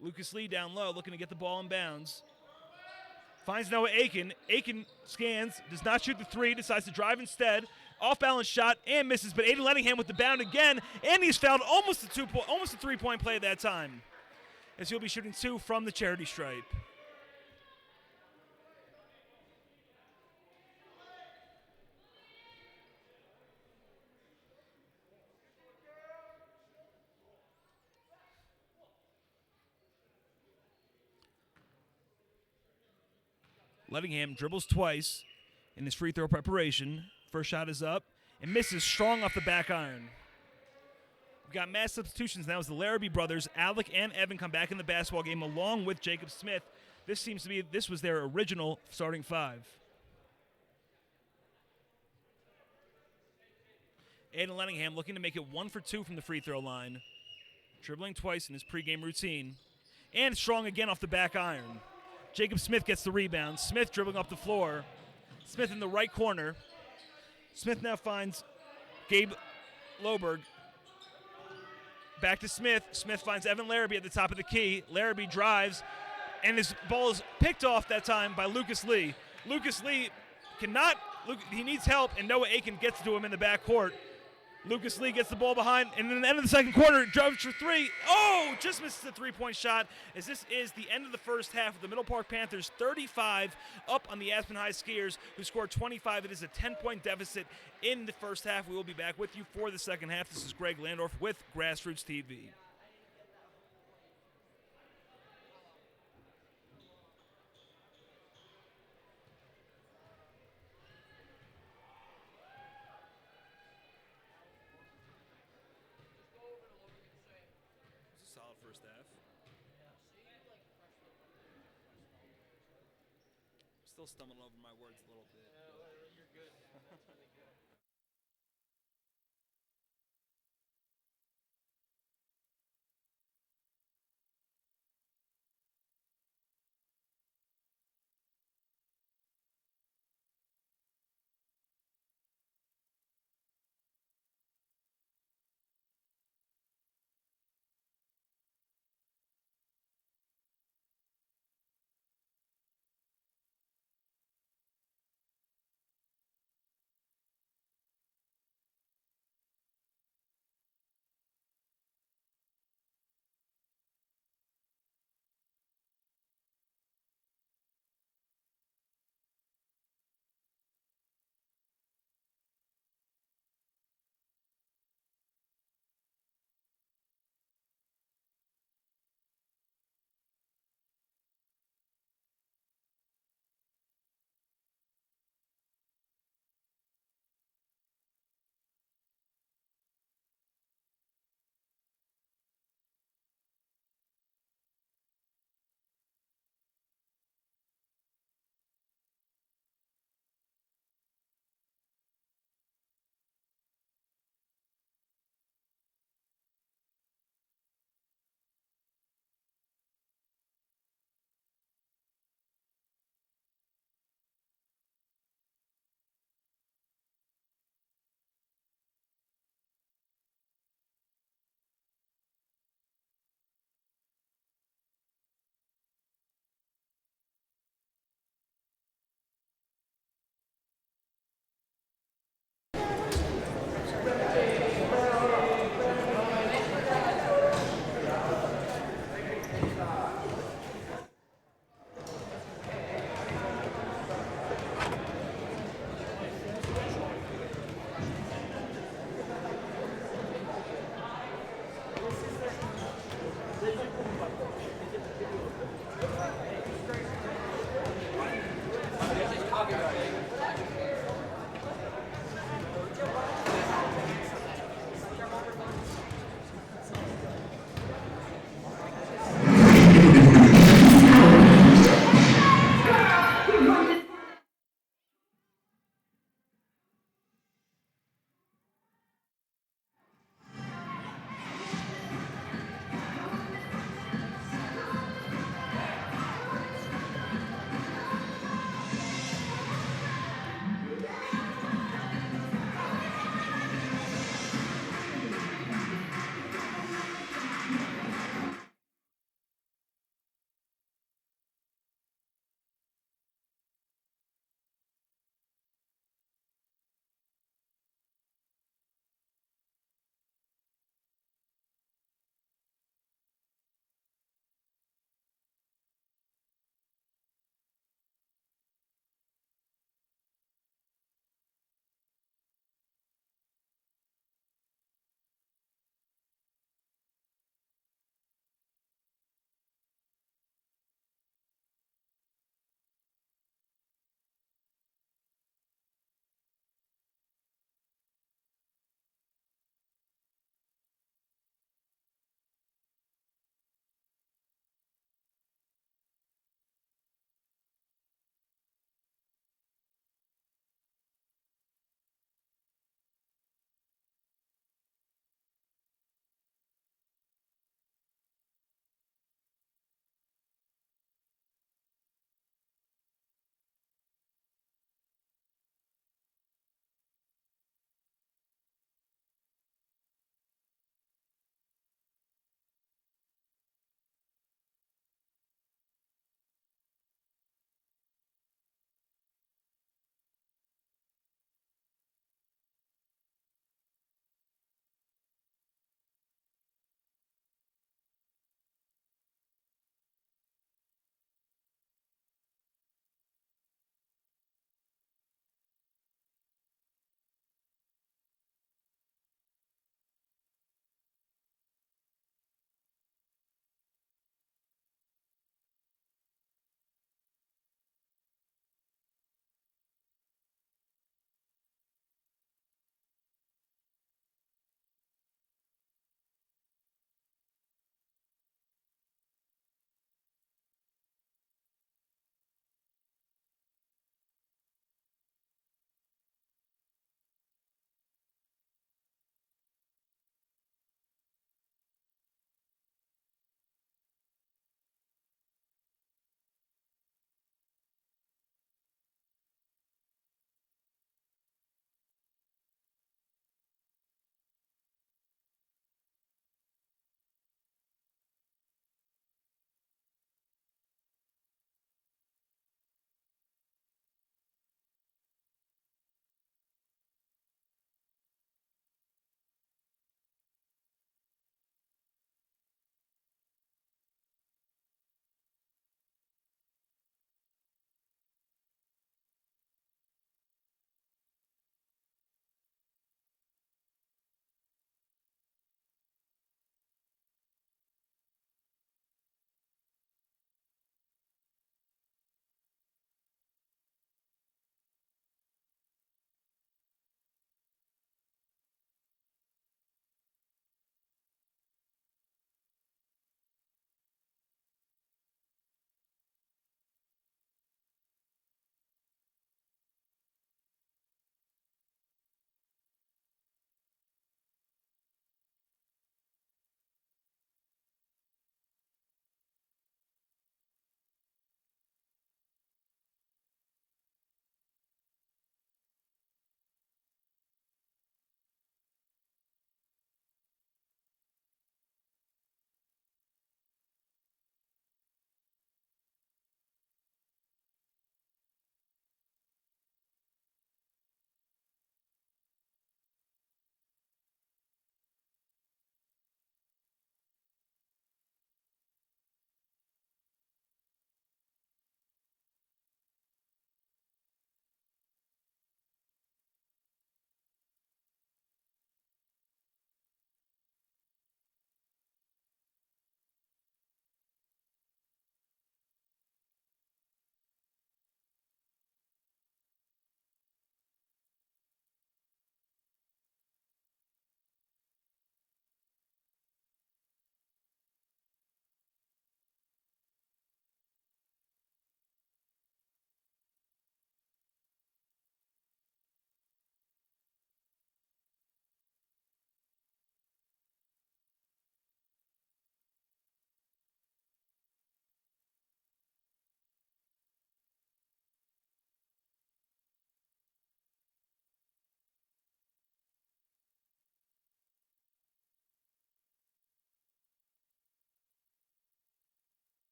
Lucas Lee down low, looking to get the ball in bounds. Finds Noah Aiken. Aiken scans, does not shoot the 3, decides to drive instead. Off-balance shot and misses, but Aiden Lettingham with the bound again, and he's fouled almost a 3-point play at that time, as he'll be shooting 2 from the charity stripe. Lettingham dribbles twice in his free throw preparation. First shot is up and misses strong off the back iron. We've got mass substitutions now as the Larrabee brothers, Alec and Evan, come back in the basketball game along with Jacob Smith. This was their original starting five. Aiden Lenningham looking to make it 1 for 2 from the free throw line. Dribbling twice in his pregame routine. And strong again off the back iron. Jacob Smith gets the rebound. Smith dribbling up the floor. Smith in the right corner. Smith now finds Gabe Loberg. Back to Smith. Smith finds Evan Larrabee at the top of the key. Larrabee drives, and his ball is picked off that time by Lucas Lee. Lucas Lee he needs help, and Noah Aiken gets to him in the backcourt. Lucas Lee gets the ball behind, and in the end of the second quarter, drives for three. Oh, just misses a three-point shot, as this is the end of the first half of the Middle Park Panthers 35 up on the Aspen High Skiers, who scored 25. It is a 10-point deficit in the first half. We will be back with you for the second half. This is Greg Landorf with GrassRoots TV. Solid first half. Still stumbling over my words a little bit. You're good.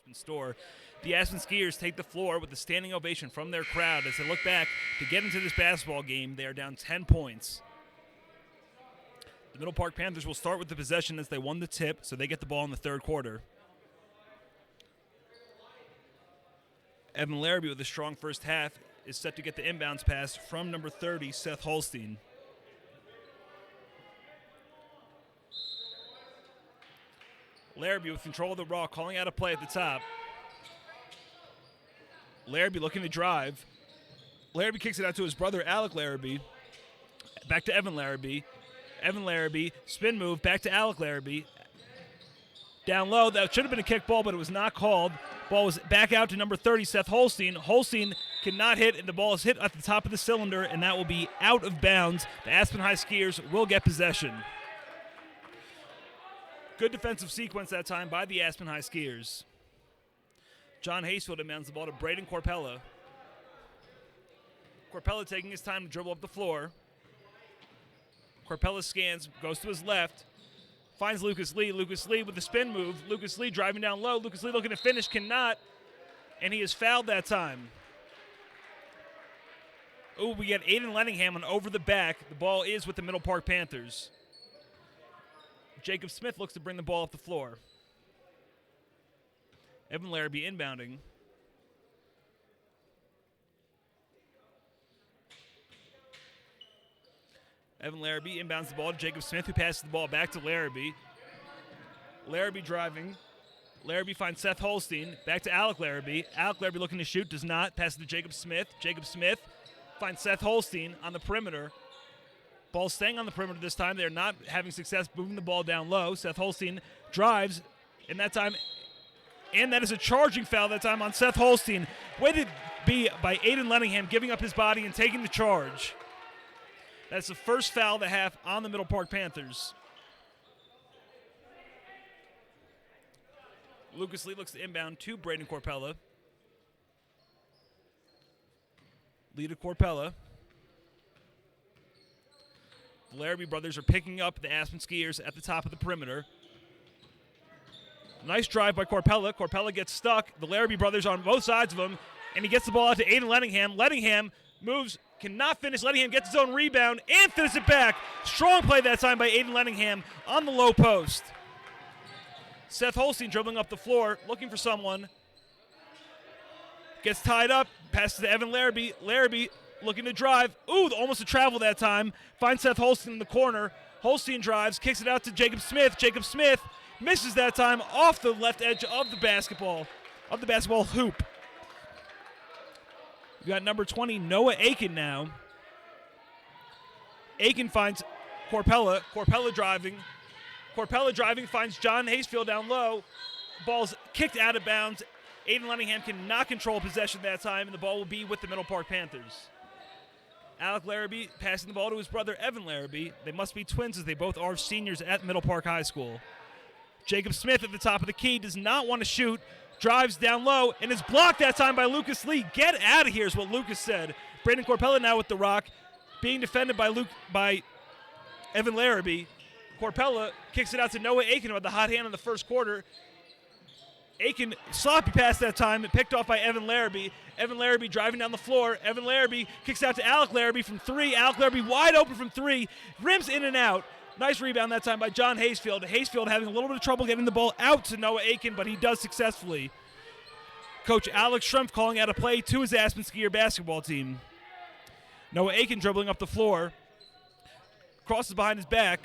Aspen store. The Aspen Skiers take the floor with a standing ovation from their crowd as they look back to get into this basketball game. They are down 10 points. The Middle Park Panthers will start with the possession as they won the tip, so they get the ball in the third quarter. Evan Larrabee with a strong first half is set to get the inbounds pass from number 30, Seth Holstein. Larrabee with control of the raw, calling out a play at the top. Larrabee looking to drive. Larrabee kicks it out to his brother, Alec Larrabee. Back to Evan Larrabee. Evan Larrabee, spin move, back to Alec Larrabee. Down low, that should have been a kick ball, but it was not called. Ball was back out to number 30, Seth Holstein. Holstein cannot hit, and the ball is hit at the top of the cylinder, and that will be out of bounds. The Aspen High Skiers will get possession. Good defensive sequence that time by the Aspen High Skiers. John Haysfield inbounds the ball to Braden Corpella. Corpella taking his time to dribble up the floor. Corpella scans, goes to his left, finds Lucas Lee. Lucas Lee with the spin move. Lucas Lee driving down low. Lucas Lee looking to finish, cannot, and he is fouled that time. Ooh, we get Aiden Lenningham on over the back. The ball is with the Middle Park Panthers. Jacob Smith looks to bring the ball up the floor. Evan Larrabee inbounding. Evan Larrabee inbounds the ball to Jacob Smith, who passes the ball back to Larrabee. Larrabee driving. Larrabee finds Seth Holstein. Back to Alec Larrabee. Alec Larrabee looking to shoot, does not. Passes to Jacob Smith. Jacob Smith finds Seth Holstein on the perimeter. Ball staying on the perimeter this time. They're not having success moving the ball down low. Seth Holstein drives, and that time, and that is a charging foul that time on Seth Holstein. Way to be by Aiden Lenningham, giving up his body and taking the charge. That's the first foul of the half on the Middle Park Panthers. Lucas Lee looks to inbound to Braden Corpella. Lee to Corpella. The Larrabee brothers are picking up the Aspen Skiers at the top of the perimeter. Nice drive by Corpella. Corpella gets stuck. The Larrabee brothers on both sides of him, and he gets the ball out to Aiden Lenningham. Lenningham moves, cannot finish. Lenningham gets his own rebound and finishes it back. Strong play that time by Aiden Lenningham on the low post. Seth Holstein dribbling up the floor, looking for someone. Gets tied up, passes to Evan Larrabee. Larrabee looking to drive. Ooh, almost a travel that time. Finds Seth Holstein in the corner. Holstein drives, kicks it out to Jacob Smith. Jacob Smith misses that time off the left edge of the basketball hoop. We got number 20, Noah Aiken now. Aiken finds Corpella. Corpella driving. Corpella driving finds John Haysfield down low. Ball's kicked out of bounds. Aiden Lenningham cannot control possession that time, and the ball will be with the Middle Park Panthers. Alec Larrabee passing the ball to his brother Evan Larrabee. They must be twins as they both are seniors at Middle Park High School. Jacob Smith at the top of the key does not want to shoot. Drives down low and is blocked that time by Lucas Lee. Get out of here is what Lucas said. Braden Corpella now with the rock, being defended by Evan Larrabee. Corpella kicks it out to Noah Aiken with the hot hand in the first quarter. Aiken, sloppy pass that time, picked off by Evan Larrabee. Evan Larrabee driving down the floor. Evan Larrabee kicks out to Alec Larrabee from three. Alec Larrabee wide open from three. Rims in and out. Nice rebound that time by John Haysfield. Haysfield having a little bit of trouble getting the ball out to Noah Aiken, but he does successfully. Coach Alex Schrumpf calling out a play to his Aspen Skier basketball team. Noah Aiken dribbling up the floor. Crosses behind his back.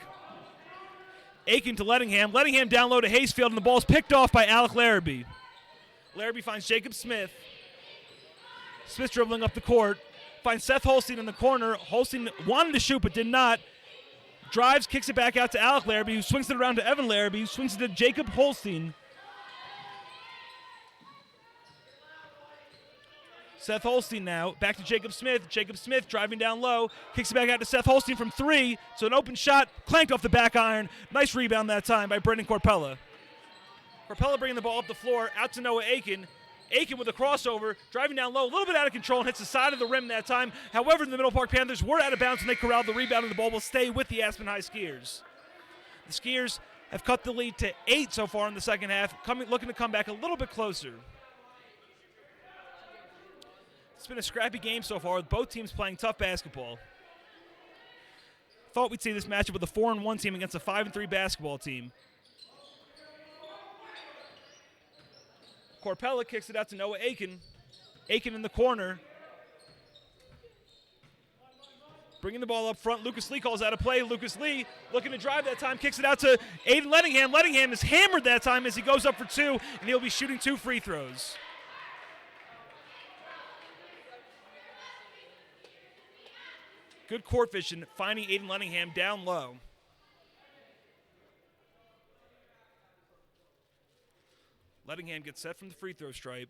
Aiken to Lenningham. Lenningham down low to Haysfield, and the ball is picked off by Alec Larrabee. Larrabee finds Jacob Smith. Smith dribbling up the court. Finds Seth Holstein in the corner. Holstein wanted to shoot but did not. Drives, kicks it back out to Alec Larrabee, who swings it around to Evan Larrabee, who swings it to Jacob Holstein. Seth Holstein now, back to Jacob Smith. Jacob Smith driving down low, kicks it back out to Seth Holstein from three. So an open shot, clanked off the back iron. Nice rebound that time by Brendan Corpella. Corpella bringing the ball up the floor, out to Noah Aiken. Aiken with a crossover, driving down low, a little bit out of control, and hits the side of the rim that time. However, the Middle Park Panthers were out of bounds, and they corralled the rebound, and the ball will stay with the Aspen High Skiers. The Skiers have cut the lead to 8 so far in the second half, looking to come back a little bit closer. It's been a scrappy game so far with both teams playing tough basketball. Thought we'd see this matchup with a 4-1 team against a 5-3 basketball team. Corpella kicks it out to Noah Aiken. Aiken in the corner. Bringing the ball up front. Lucas Lee calls out a play. Lucas Lee looking to drive that time. Kicks it out to Aiden Lettingham. Lettingham is hammered that time as he goes up for 2, and he'll be shooting 2 free throws. Good court vision, finding Aiden Lettingham down low. Lettingham gets set from the free throw stripe.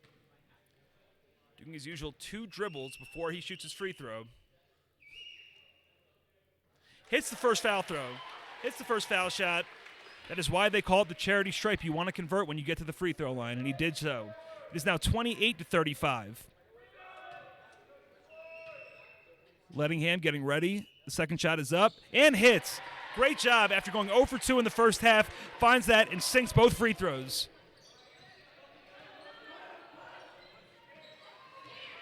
Doing his usual 2 dribbles before he shoots his free throw. Hits the first foul throw. Hits the first foul shot. That is why they call it the charity stripe. You want to convert when you get to the free throw line, and he did so. It is now 28-35. Lettingham getting ready. The second shot is up and hits. Great job after going 0 for 2 in the first half. Finds that and sinks both free throws.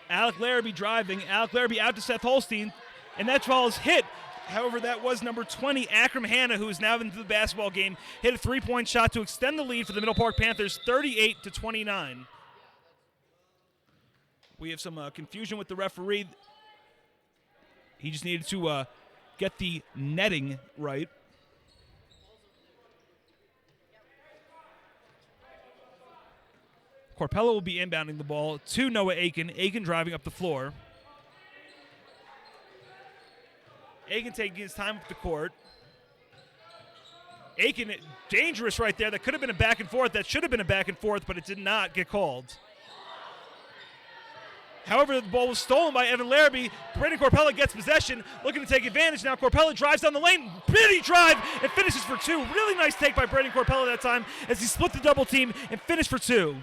Alec Larrabee driving. Alec Larrabee out to Seth Holstein, and that ball is hit. However, that was number 20, Akram Hanna, who is now into the basketball game, hit a 3-point shot to extend the lead for the Middle Park Panthers, 38-29. We have some confusion with the referee. He just needed to get the netting right. Corpella will be inbounding the ball to Noah Aiken. Aiken driving up the floor. Aiken taking his time up the court. Aiken, dangerous right there. That could have been a back and forth. That should have been a back and forth, but it did not get called. However, the ball was stolen by Evan Larrabee. Brandon Corpella gets possession, looking to take advantage. Now Corpella drives down the lane. Pretty drive and finishes for 2. Really nice take by Brandon Corpella that time as he split the double team and finished for 2.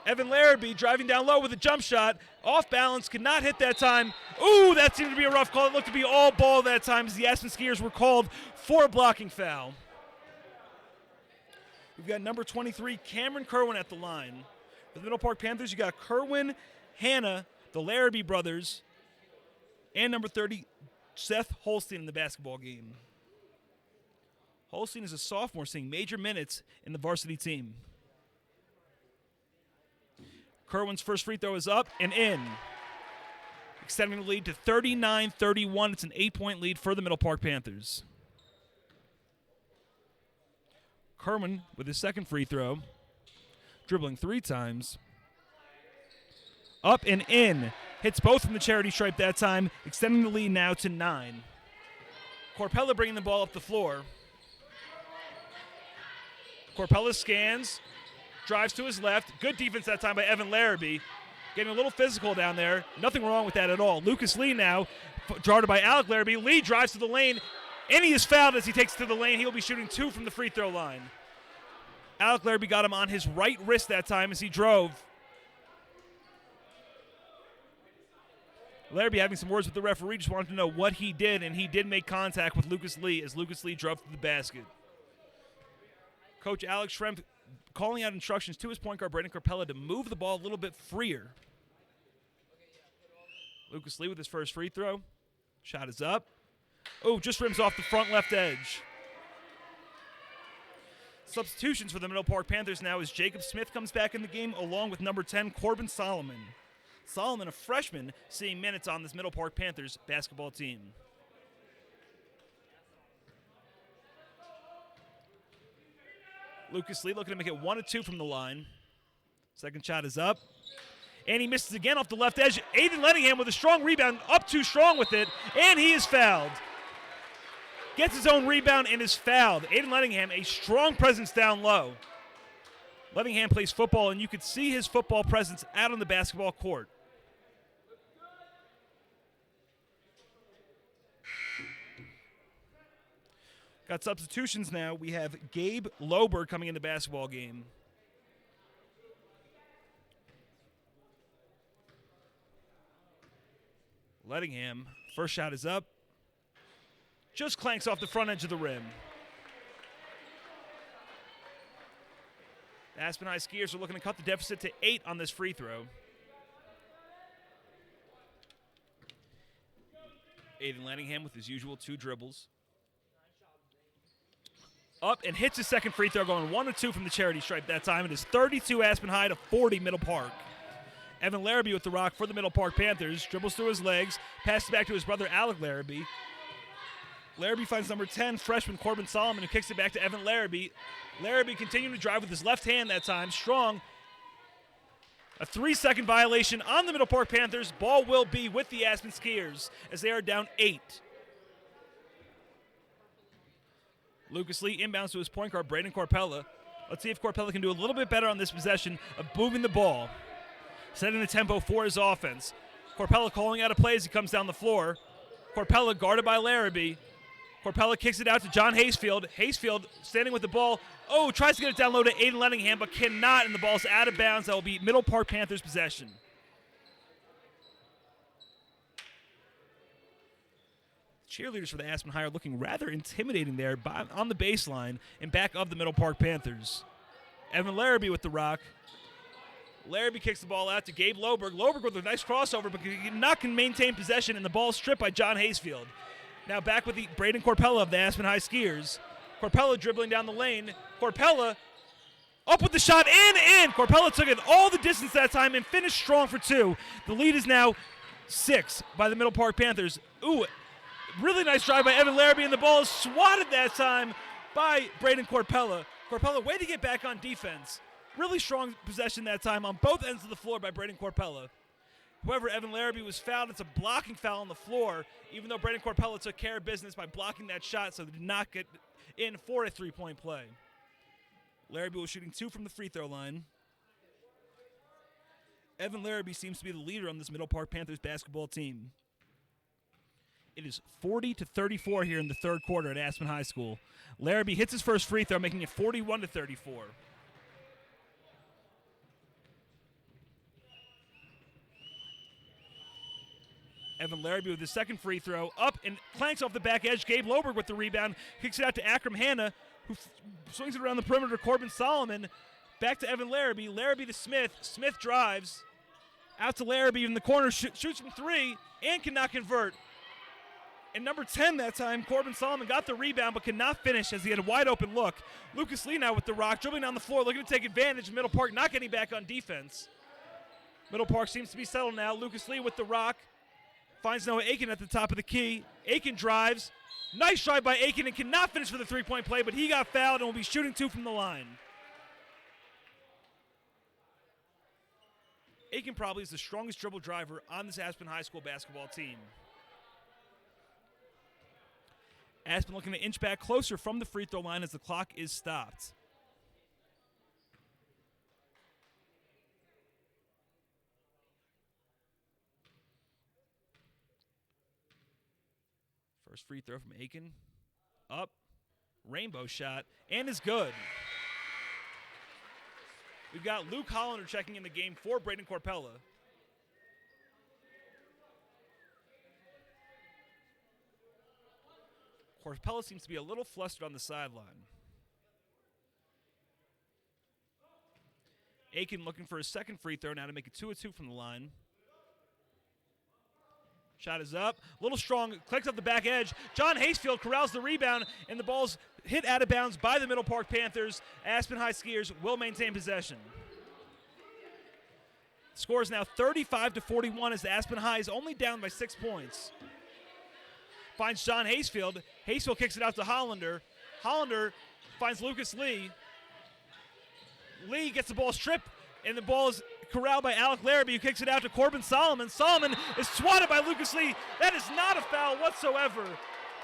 Evan Larrabee driving down low with a jump shot. Off balance, could not hit that time. Ooh, that seemed to be a rough call. It looked to be all ball that time as the Aspen Skiers were called for a blocking foul. We've got number 23, Cameron Kerwin at the line. For the Middle Park Panthers, you got Kerwin, Hannah, the Larrabee brothers, and number 30, Seth Holstein in the basketball game. Holstein is a sophomore seeing major minutes in the varsity team. Kerwin's first free throw is up and in, extending the lead to 39-31. It's an 8-point lead for the Middle Park Panthers. Kerwin with his second free throw, dribbling 3 times. Up and in. Hits both from the charity stripe that time, extending the lead now to 9. Corpella bringing the ball up the floor. Corpella scans. Drives to his left. Good defense that time by Evan Larrabee. Getting a little physical down there. Nothing wrong with that at all. Lucas Lee now, guarded by Alec Larrabee. Lee drives to the lane, and he is fouled as he takes it to the lane. He'll be shooting 2 from the free throw line. Alec Larrabee got him on his right wrist that time as he drove. Larrabee having some words with the referee, just wanted to know what he did, and he did make contact with Lucas Lee as Lucas Lee drove to the basket. Coach Alex Schrempf calling out instructions to his point guard, Brandon Corpella, to move the ball a little bit freer. Lucas Lee with his first free throw. Shot is up. Oh, just rims off the front left edge. Substitutions for the Middle Park Panthers now as Jacob Smith comes back in the game along with number 10, Corbin Solomon. Solomon, a freshman, seeing minutes on this Middle Park Panthers basketball team. Lucas Lee looking to make it 1 of 2 from the line. Second shot is up. And he misses again off the left edge. Aiden Lettingham with a strong rebound, up too strong with it, and he is fouled. Gets his own rebound and is fouled. Aiden Lettingham, a strong presence down low. Lettingham plays football, and you could see his football presence out on the basketball court. Got substitutions now. We have Gabe Loberg coming in the basketball game. Lettingham, first shot is up. Just clanks off the front edge of the rim. The Aspen High Skiers are looking to cut the deficit to 8 on this free throw. Aiden Lanningham with his usual 2 dribbles. Up and hits his second free throw, going 1 of 2 from the charity stripe that time. It is 32 Aspen High to 40 Middle Park. Evan Larrabee with the rock for the Middle Park Panthers. Dribbles through his legs, passes back to his brother Alec Larrabee. Larrabee finds number 10, freshman Corbin Solomon, who kicks it back to Evan Larrabee. Larrabee continuing to drive with his left hand that time, strong. A 3-second violation on the Middle Park Panthers. Ball will be with the Aspen Skiers as they are down 8. Lucas Lee inbounds to his point guard, Braden Corpella. Let's see if Corpella can do a little bit better on this possession of moving the ball, setting the tempo for his offense. Corpella calling out a play as he comes down the floor. Corpella guarded by Larrabee. Corpella kicks it out to John Haysfield. Haysfield standing with the ball. Oh, tries to get it down low to Aiden Lenningham, but cannot, and the ball's out of bounds. That will be Middle Park Panthers possession. Cheerleaders for the Aspen High are looking rather intimidating there on the baseline and back of the Middle Park Panthers. Evan Larrabee with the rock. Larrabee kicks the ball out to Gabe Loberg. Loberg with a nice crossover, but cannot maintain possession, and the ball is stripped by John Haysfield. Now back with the Braden Corpella of the Aspen High Skiers. Corpella dribbling down the lane. Corpella up with the shot and in. Corpella took it all the distance that time and finished strong for 2. The lead is now 6 by the Middle Park Panthers. Ooh, really nice drive by Evan Larrabee, and the ball is swatted that time by Braden Corpella. Corpella way to get back on defense. Really strong possession that time on both ends of the floor by Braden Corpella. However, Evan Larrabee was fouled. It's a blocking foul on the floor, even though Braden Corpella took care of business by blocking that shot, so did not get in for a 3-point play. Larrabee was shooting 2 from the free throw line. Evan Larrabee seems to be the leader on this Middle Park Panthers basketball team. It is 40-34 here in the third quarter at Aspen High School. Larrabee hits his first free throw, making it 41-34. Evan Larrabee with his second free throw, up and clanks off the back edge. Gabe Loberg with the rebound, kicks it out to Akram Hanna, who swings it around the perimeter to Corbin Solomon. Back to Evan Larrabee. Larrabee to Smith. Smith drives out to Larrabee in the corner, shoots from 3, and cannot convert. And number 10 that time, Corbin Solomon got the rebound but could not finish as he had a wide open look. Lucas Lee now with the rock, dribbling down the floor, looking to take advantage. Middle Park not getting back on defense. Middle Park seems to be settled now. Lucas Lee with the rock. Finds Noah Aiken at the top of the key. Aiken drives. Nice drive by Aiken and cannot finish for the 3-point play, but he got fouled and will be shooting 2 from the line. Aiken probably is the strongest dribble driver on this Aspen High School basketball team. Aspen looking to inch back closer from the free throw line as the clock is stopped. First free throw from Aiken. Up. Rainbow shot. And is good. We've got Luke Hollander checking in the game for Braden Corpella. Corpella seems to be a little flustered on the sideline. Aiken looking for his second free throw now to make it 2 of 2 from the line. Shot is up. A little strong. Clicks up the back edge. John Haysfield corrals the rebound, and the ball's hit out of bounds by the Middle Park Panthers. Aspen High Skiers will maintain possession. Score is now 35-41 as the Aspen High is only down by 6 points. Finds John Haysfield. Haysfield kicks it out to Hollander. Hollander finds Lucas Lee. Lee gets the ball stripped, and the ball is corralled by Alec Larrabee, who kicks it out to Corbin Solomon. Solomon is swatted by Lucas Lee. That is not a foul whatsoever.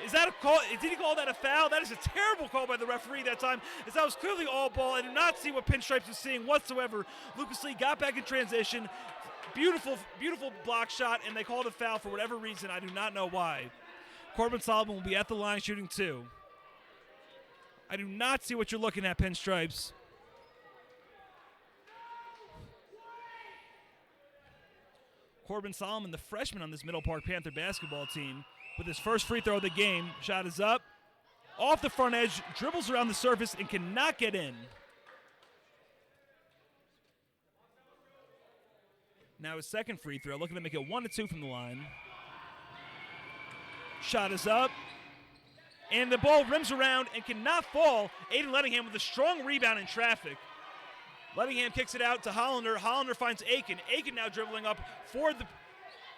Is that a call? Did he call that a foul? That is a terrible call by the referee that time, as that was clearly all ball. I did not see what Pinstripes was seeing whatsoever. Lucas Lee got back in transition. Beautiful, beautiful block shot, and they called a foul for whatever reason. I do not know why. Corbin Solomon will be at the line shooting 2. I do not see what you're looking at, Pinstripes. Corbin Solomon, the freshman on this Middle Park Panther basketball team, with his first free throw of the game. Shot is up. Off the front edge, dribbles around the surface, and cannot get in. Now his second free throw, looking to make it 1-2 from the line. Shot is up. And the ball rims around and cannot fall. Aiden Lettingham with a strong rebound in traffic. Lettingham kicks it out to Hollander. Hollander finds Aiken. Aiken now dribbling up for the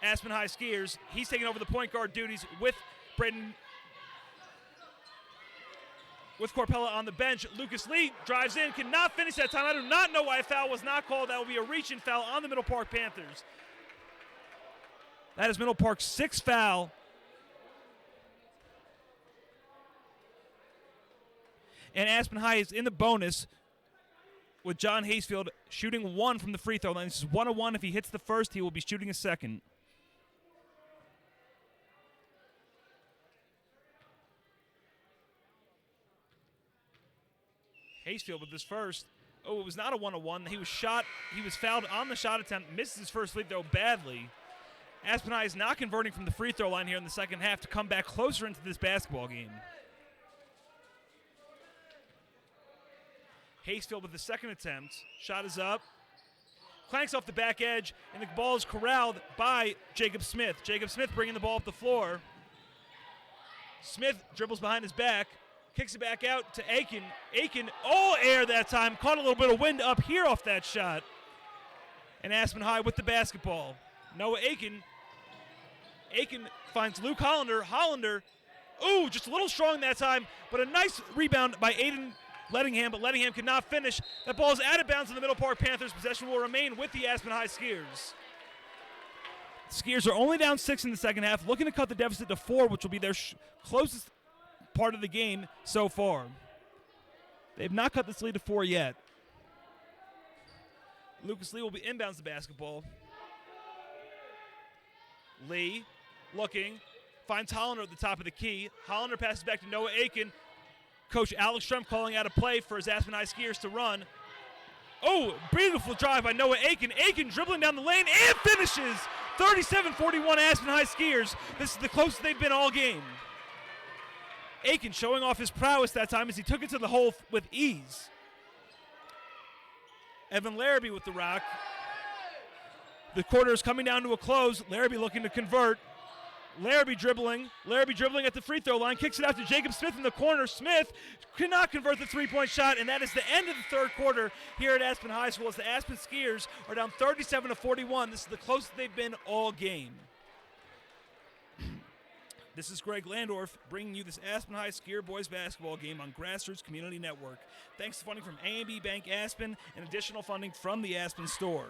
Aspen High Skiers. He's taking over the point guard duties with Braden, with Corpella on the bench. Lucas Lee drives in, cannot finish that time. I do not know why a foul was not called. That will be a reach-in foul on the Middle Park Panthers. That is Middle Park's 6th foul. And Aspen High is in the bonus with John Haysfield shooting 1 from the free throw line. This is 1-1. If he hits the first, he will be shooting a second. Haysfield with his first. Oh, it was not a 1-on-1. He was fouled on the shot attempt, misses his first free throw badly. Aspen High is not converting from the free throw line here in the second half to come back closer into this basketball game. Haysfield with the second attempt. Shot is up. Clanks off the back edge, and the ball is corralled by Jacob Smith. Jacob Smith bringing the ball up the floor. Smith dribbles behind his back. Kicks it back out to Aiken. Aiken, all air that time. Caught a little bit of wind up here off that shot. And Aspen High with the basketball. Noah Aiken. Aiken finds Luke Hollander. Hollander, ooh, just a little strong that time, but a nice rebound by Aiden Lettingham, but Lettingham could not finish. That ball is out of bounds in the Middle Park Panthers. Possession will remain with the Aspen High Skiers. The Skiers are only down 6 in the second half, looking to cut the deficit to 4, which will be their closest part of the game so far. They've not cut this lead to 4 yet. Lucas Lee will be inbounds the basketball. Lee looking, finds Hollander at the top of the key. Hollander passes back to Noah Aiken. Coach Alex Strump calling out a play for his Aspen High Skiers to run. Oh, beautiful drive by Noah Aiken. Aiken dribbling down the lane and finishes. 37-41 Aspen High Skiers. This is the closest they've been all game. Aiken showing off his prowess that time as he took it to the hole with ease. Evan Larrabee with the rock. The quarter is coming down to a close. Larrabee looking to convert. Larrabee dribbling at the free throw line, kicks it out to Jacob Smith in the corner. Smith cannot convert the three-point shot, and that is the end of the third quarter here at Aspen High School as the Aspen Skiers are down 37-41. This is the closest they've been all game. This is Greg Landorf bringing you this Aspen High Skier boys basketball game on GrassRoots Community Network. Thanks to funding from A&B Bank Aspen and additional funding from the Aspen Store.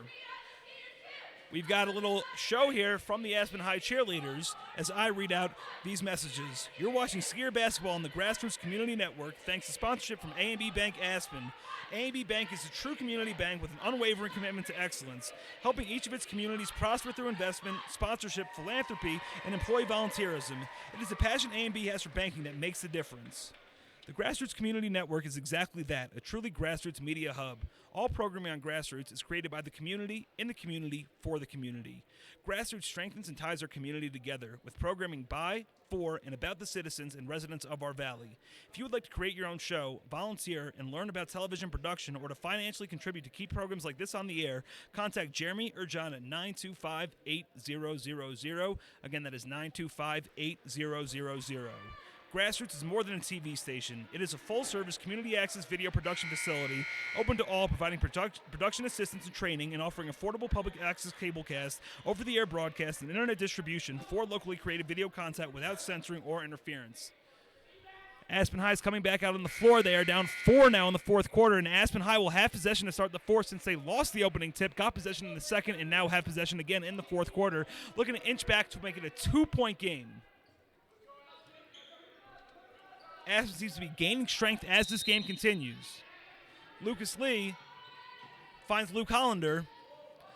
We've got a little show here from the Aspen High cheerleaders as I read out these messages. You're watching Skier basketball on the GrassRoots Community Network thanks to sponsorship from A&B Bank Aspen. A&B Bank is a true community bank with an unwavering commitment to excellence, helping each of its communities prosper through investment, sponsorship, philanthropy, and employee volunteerism. It is the passion A&B has for banking that makes the difference. The GrassRoots Community Network is exactly that, a truly grassroots media hub. All programming on GrassRoots is created by the community, in the community, for the community. GrassRoots strengthens and ties our community together with programming by, for, and about the citizens and residents of our valley. If you would like to create your own show, volunteer, and learn about television production, or to financially contribute to keep programs like this on the air, contact Jeremy or John at 925-8000. Again, that is 925-8000. GrassRoots is more than a TV station. It is a full-service community access video production facility open to all, providing production assistance and training and offering affordable public access cablecast, over-the-air broadcast, and internet distribution for locally created video content without censoring or interference. Aspen High is coming back out on the floor. They are down 4 now in the fourth quarter, and Aspen High will have possession to start the fourth since they lost the opening tip, got possession in the second, and now have possession again in the fourth quarter, looking to inch back to make it a 2-point game. Aspen seems to be gaining strength as this game continues. Lucas Lee finds Luke Hollander.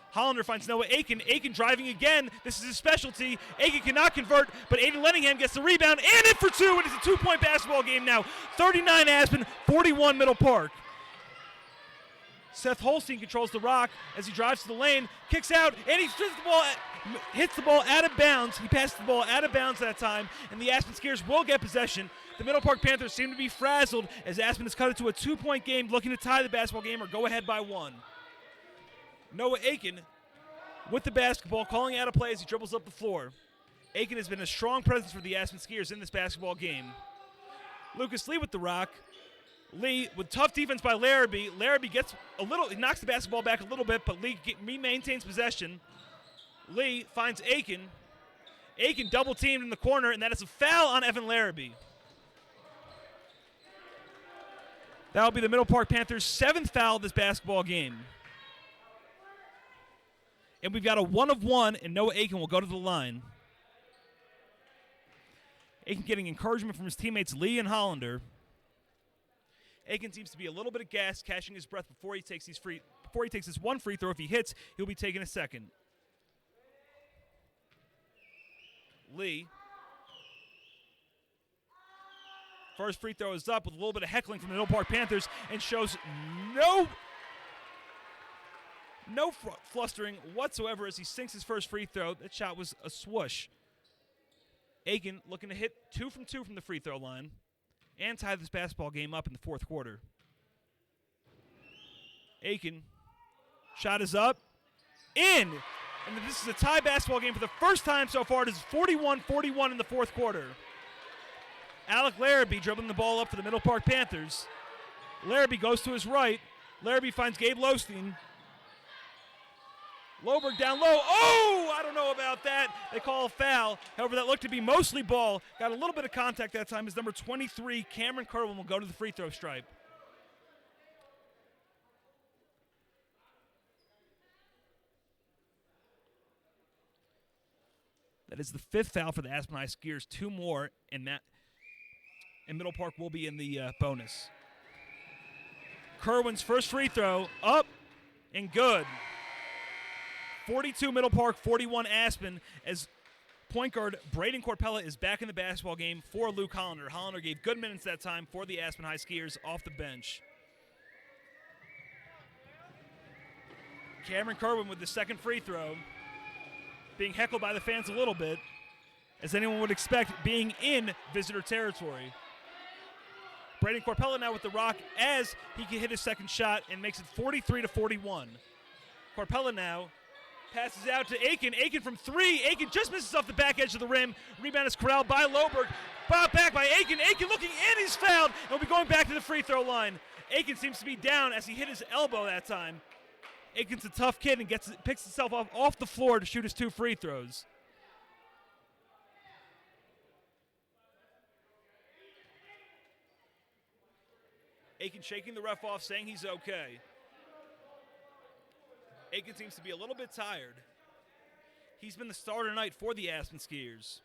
Hollander finds Noah Aiken. Aiken driving again. This is his specialty. Aiken cannot convert, but Aiden Lettingham gets the rebound and in for 2. It is a 2-point basketball game now. 39 Aspen, 41 Middle Park. Seth Holstein controls the rock as he drives to the lane, kicks out, and he hits the ball out of bounds. He passes the ball out of bounds that time, and the Aspen Skiers will get possession. The Middle Park Panthers seem to be frazzled as Aspen has cut it to a 2-point game, looking to tie the basketball game or go ahead by 1. Noah Aiken with the basketball, calling out a play as he dribbles up the floor. Aiken has been a strong presence for the Aspen Skiers in this basketball game. Lucas Lee with the rock. Lee with tough defense by Larrabee. Larrabee gets a little, he knocks the basketball back a little bit, but Lee maintains possession. Lee finds Aiken. Aiken double teamed in the corner, and that is a foul on Evan Larrabee. That will be the Middle Park Panthers' 7th foul of this basketball game. And we've got a 1-of-1, and Noah Aiken will go to the line. Aiken getting encouragement from his teammates Lee and Hollander. Aiken seems to be a little bit of gas, catching his breath before he takes this one free throw. If he hits, he'll be taking a second. Lee. First free throw is up with a little bit of heckling from the Middle Park Panthers and shows no flustering whatsoever as he sinks his first free throw. That shot was a swoosh. Aiken looking to hit 2 from 2 from the free throw line and tie this basketball game up in the fourth quarter. Aiken, shot is up, in! And this is a tie basketball game for the first time so far. It is 41-41 in the fourth quarter. Alec Larrabee dribbling the ball up for the Middle Park Panthers. Larrabee goes to his right. Larrabee finds Gabe Lostein. Loberg down low. Oh, I don't know about that. They call a foul. However, that looked to be mostly ball. Got a little bit of contact that time. His number 23, Cameron Kerwin, will go to the free throw stripe. That is the 5th foul for the Aspen High Skiers. 2 more, and Middle Park will be in the bonus. Kerwin's first free throw, up and good. 42 Middle Park, 41 Aspen, as point guard Braden Corpella is back in the basketball game for Luke Hollander. Hollander gave good minutes that time for the Aspen High Skiers off the bench. Cameron Kerwin with the second free throw, being heckled by the fans a little bit, as anyone would expect, being in visitor territory. Braden Corpella now with the rock as he can hit his second shot and makes it 43-41. Corpella now passes out to Aiken. Aiken from 3. Aiken just misses off the back edge of the rim. Rebound is corralled by Loberg. Brought back by Aiken. Aiken looking in, he's fouled. And will be going back to the free throw line. Aiken seems to be down as he hit his elbow that time. Aiken's a tough kid and picks himself off the floor to shoot his 2 free throws. Aiken shaking the ref off, saying he's okay. Aiken seems to be a little bit tired. He's been the starter tonight for the Aspen Skiers.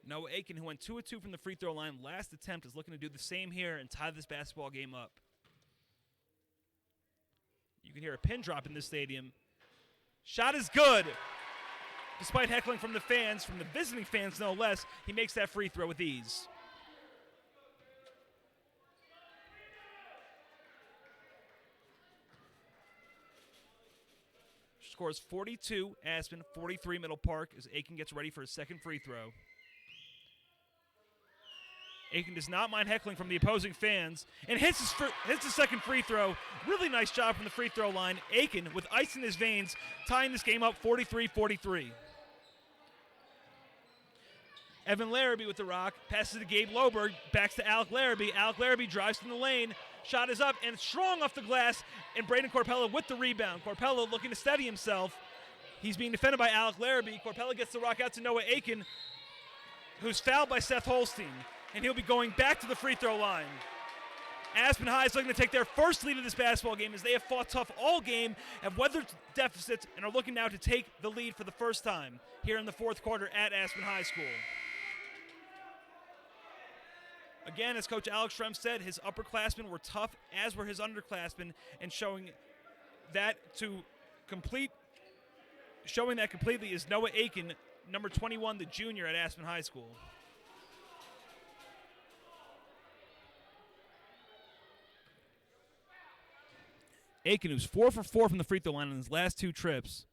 Noah Aiken, who went 2 of 2 from the free throw line last attempt, is looking to do the same here and tie this basketball game up. You can hear a pin drop in this stadium. Shot is good. Despite heckling from the fans, from the visiting fans no less, he makes that free throw with ease. Scores 42 Aspen, 43 Middle Park as Aiken gets ready for his second free throw. Aiken does not mind heckling from the opposing fans and hits his second free throw. Really nice job from the free throw line. Aiken with ice in his veins, tying this game up 43-43. Evan Larrabee with the rock, passes to Gabe Loberg, backs to Alec Larrabee. Alec Larrabee drives from the lane, shot is up and strong off the glass, and Braden Corpella with the rebound. Corpella looking to steady himself. He's being defended by Alec Larrabee. Corpella gets the rock out to Noah Aiken, who's fouled by Seth Holstein, and he'll be going back to the free throw line. Aspen High is looking to take their first lead of this basketball game as they have fought tough all game, have weathered deficits, and are looking now to take the lead for the first time here in the fourth quarter at Aspen High School. Again, as Coach Alex Shrem said, his upperclassmen were tough, as were his underclassmen, and showing that completely is Noah Aiken, number 21, the junior at Aspen High School. Aiken, who's 4 for 4 from the free throw line on his last 2 trips.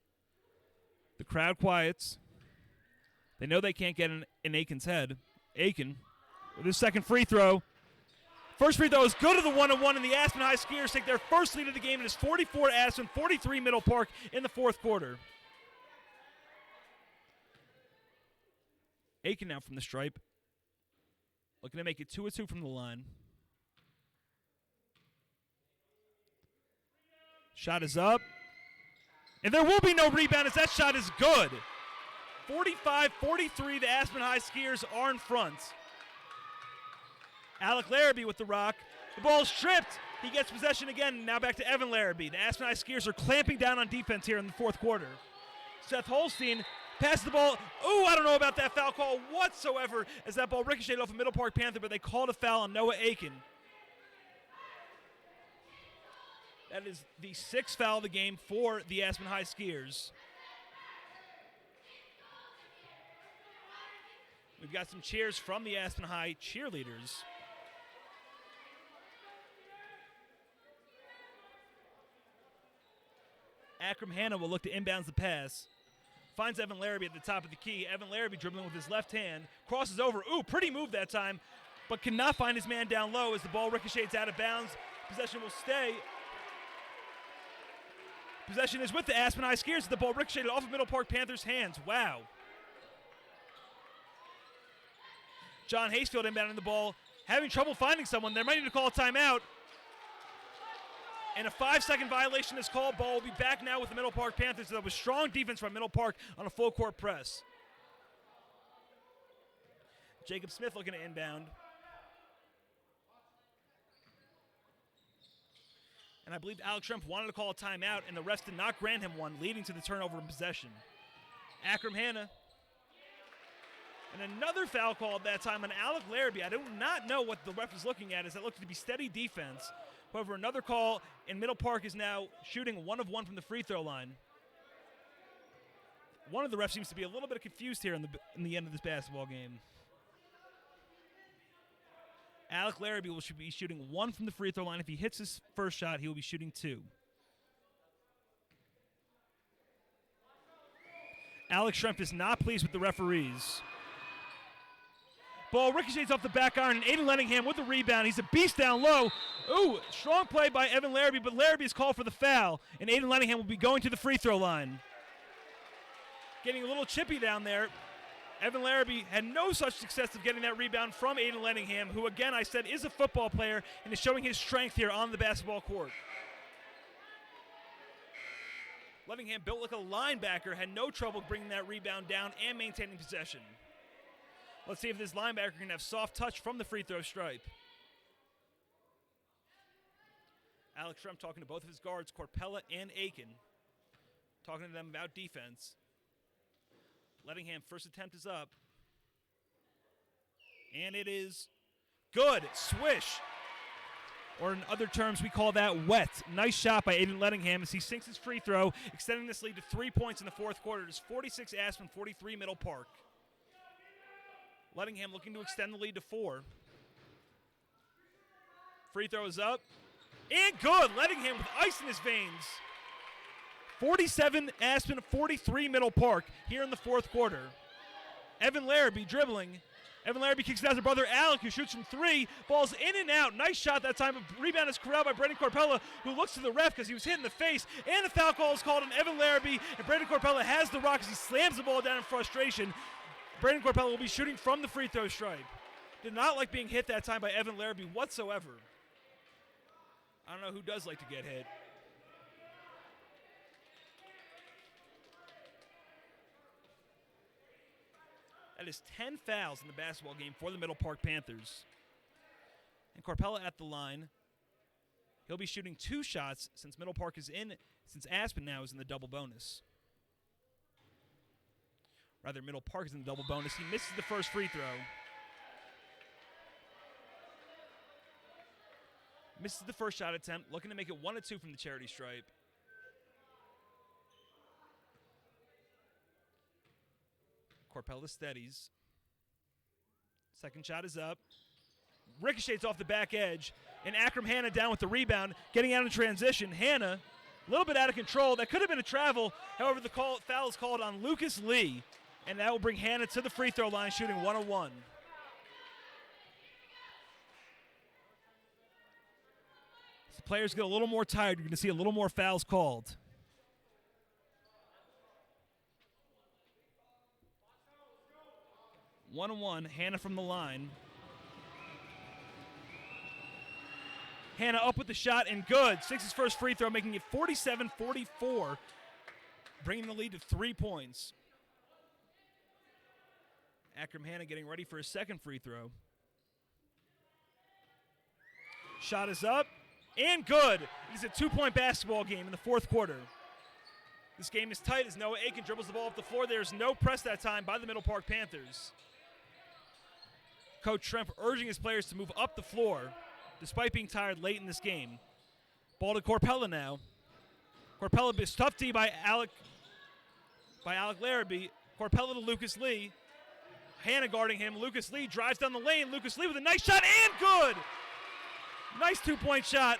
The crowd quiets. They know they can't get in Aiken's head. Aiken with his second free throw. First free throw is good to the 1-1, and the Aspen High Skiers take their first lead of the game. It is 44 Aspen, 43 Middle Park in the fourth quarter. Aiken now from the stripe. Looking to make it 2-2 from the line. Shot is up. And there will be no rebound as that shot is good. 45-43, the Aspen High Skiers are in front. Alec Larrabee with the rock. The ball is stripped. He gets possession again. Now back to Evan Larrabee. The Aspen High Skiers are clamping down on defense here in the fourth quarter. Seth Holstein passes the ball. Ooh, I don't know about that foul call whatsoever as that ball ricocheted off a Middle Park Panther, but they called a foul on Noah Aiken. That is the sixth foul of the game for the Aspen High Skiers. We've got some cheers from the Aspen High cheerleaders. Akram Hanna will look to inbounds the pass. Finds Evan Larrabee at the top of the key. Evan Larrabee dribbling with his left hand. Crosses over. Ooh, pretty move that time, but cannot find his man down low as the ball ricochets out of bounds. Possession will stay. Possession is with the Aspen High Skiers. The ball ricocheted off of Middle Park Panthers' hands. Wow. John Haysfield inbounding the ball, having trouble finding someone. They might need to call a timeout. And a 5-second violation is called. Ball will be back now with the Middle Park Panthers. That was strong defense from Middle Park on a full court press. Jacob Smith looking to inbound. And I believe Alex Schrempf wanted to call a timeout, and the refs did not grant him one, leading to the turnover in possession. Akram Hanna. And another foul call at that time on Alec Larrabee. I do not know what the ref was looking at, as it looked to be steady defense. However, another call, and Middle Park is now shooting 1 of 1 from the free throw line. One of the refs seems to be a little bit confused here in the end of this basketball game. Alec Larrabee will be shooting 1 from the free throw line. If he hits his first shot, he will be shooting 2. Alex Schrempf is not pleased with the referees. Ball ricochets off the back iron, and Aiden Lenningham with the rebound. He's a beast down low. Ooh, strong play by Evan Larrabee, but Larrabee is called for the foul, and Aiden Lenningham will be going to the free throw line. Getting a little chippy down there. Evan Larrabee had no such success of getting that rebound from Aiden Lenningham, who, again, I said is a football player and is showing his strength here on the basketball court. Lenningham, built like a linebacker, had no trouble bringing that rebound down and maintaining possession. Let's see if this linebacker can have soft touch from the free throw stripe. Alex Schrempf talking to both of his guards, Corpella and Aiken, talking to them about defense. Lenningham, first attempt is up. And it is good. Swish. Or in other terms, we call that wet. Nice shot by Aiden Lenningham as he sinks his free throw, extending this lead to 3 points in the fourth quarter. It is 46 Aspen, 43 Middle Park. Lenningham looking to extend the lead to 4. Free throw is up. And good. Lenningham with ice in his veins. 47 Aspen, 43 Middle Park here in the fourth quarter. Evan Larrabee dribbling. Evan Larrabee kicks it out to brother Alec, who shoots from 3. Ball's in and out. Nice shot that time. A rebound is corralled by Brendan Corpella, who looks to the ref because he was hit in the face. And the foul call is called on Evan Larrabee. And Brendan Corpella has the rock as he slams the ball down in frustration. Brendan Corpella will be shooting from the free throw stripe. Did not like being hit that time by Evan Larrabee whatsoever. I don't know who does like to get hit. That is 10 fouls in the basketball game for the Middle Park Panthers. And Corpella at the line. He'll be shooting 2 shots since Aspen now is in the double bonus. Rather, Middle Park is in the double bonus. He misses the first free throw. Misses the first shot attempt, looking to make it 1-2 from the charity stripe. Corpella steadies. Second shot is up. Ricochets off the back edge. And Akram Hanna down with the rebound, getting out in transition. Hanna, a little bit out of control. That could have been a travel. However, the foul is called on Lucas Lee. And that will bring Hanna to the free throw line, shooting 1-1. players get a little more tired, you're going to see a little more fouls called. One-on-one, Hannah from the line. Hannah up with the shot and good. Six's first free throw, making it 47-44, bringing the lead to 3 points. Akram Hannah getting ready for his second free throw. Shot is up and good. It is a 2-point basketball game in the fourth quarter. This game is tight as Noah Aiken dribbles the ball up the floor. There's no press that time by the Middle Park Panthers. Coach Schrempf urging his players to move up the floor despite being tired late in this game. Ball to Corpella now. Corpella is tough D by Alec Larrabee. Corpella to Lucas Lee. Hannah guarding him. Lucas Lee drives down the lane. Lucas Lee with a nice shot and good. Nice 2-point shot.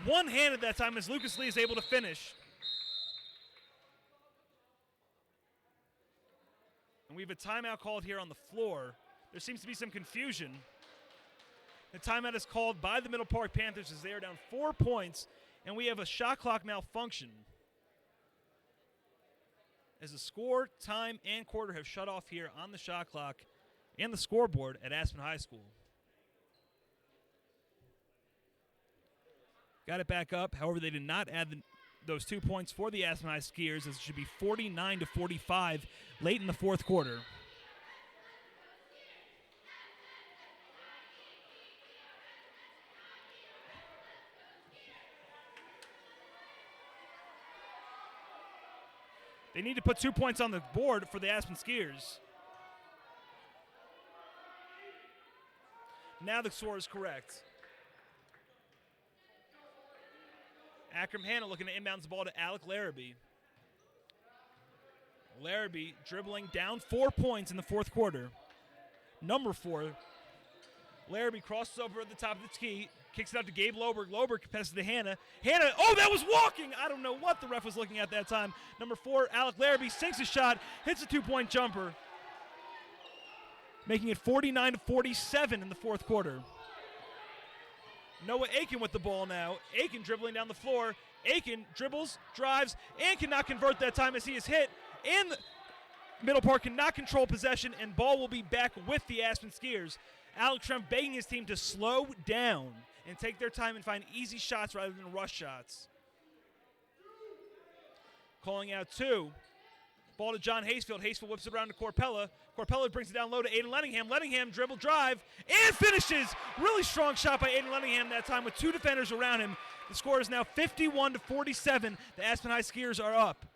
One-handed that time as Lucas Lee is able to finish. And we have a timeout called here on the floor. There seems to be some confusion. The timeout is called by the Middle Park Panthers as they are down 4 points, and we have a shot clock malfunction. As the score, time, and quarter have shut off here on the shot clock and the scoreboard at Aspen High School. Got it back up. However, they did not add those 2 points for the Aspen High Skiers, as it should be 49-45 late in the fourth quarter. They need to put 2 points on the board for the Aspen Skiers. Now the score is correct. Akram Hannah looking to inbounds the ball to Alec Larrabee. Larrabee dribbling down 4 points in the fourth quarter. Number 4. Larrabee crosses over at the top of the key, kicks it out to Gabe Loberg. Loberg passes to Hannah. Hannah, oh, that was walking! I don't know what the ref was looking at that time. Number 4, Alec Larrabee sinks a shot, hits a 2-point jumper, making it 49-47 in the fourth quarter. Noah Aiken with the ball now. Aiken dribbling down the floor. Aiken dribbles, drives, and cannot convert that time as he is hit. And Middle Park cannot control possession, and ball will be back with the Aspen Skiers. Alex Schrempf begging his team to slow down and take their time and find easy shots rather than rush shots. Calling out 2. Ball to John Hasefield. Hasefield whips it around to Corpella. Corpella brings it down low to Aiden Lenningham. Lenningham dribble drive and finishes. Really strong shot by Aiden Lenningham that time with 2 defenders around him. The score is now 51-47. The Aspen High Skiers are up.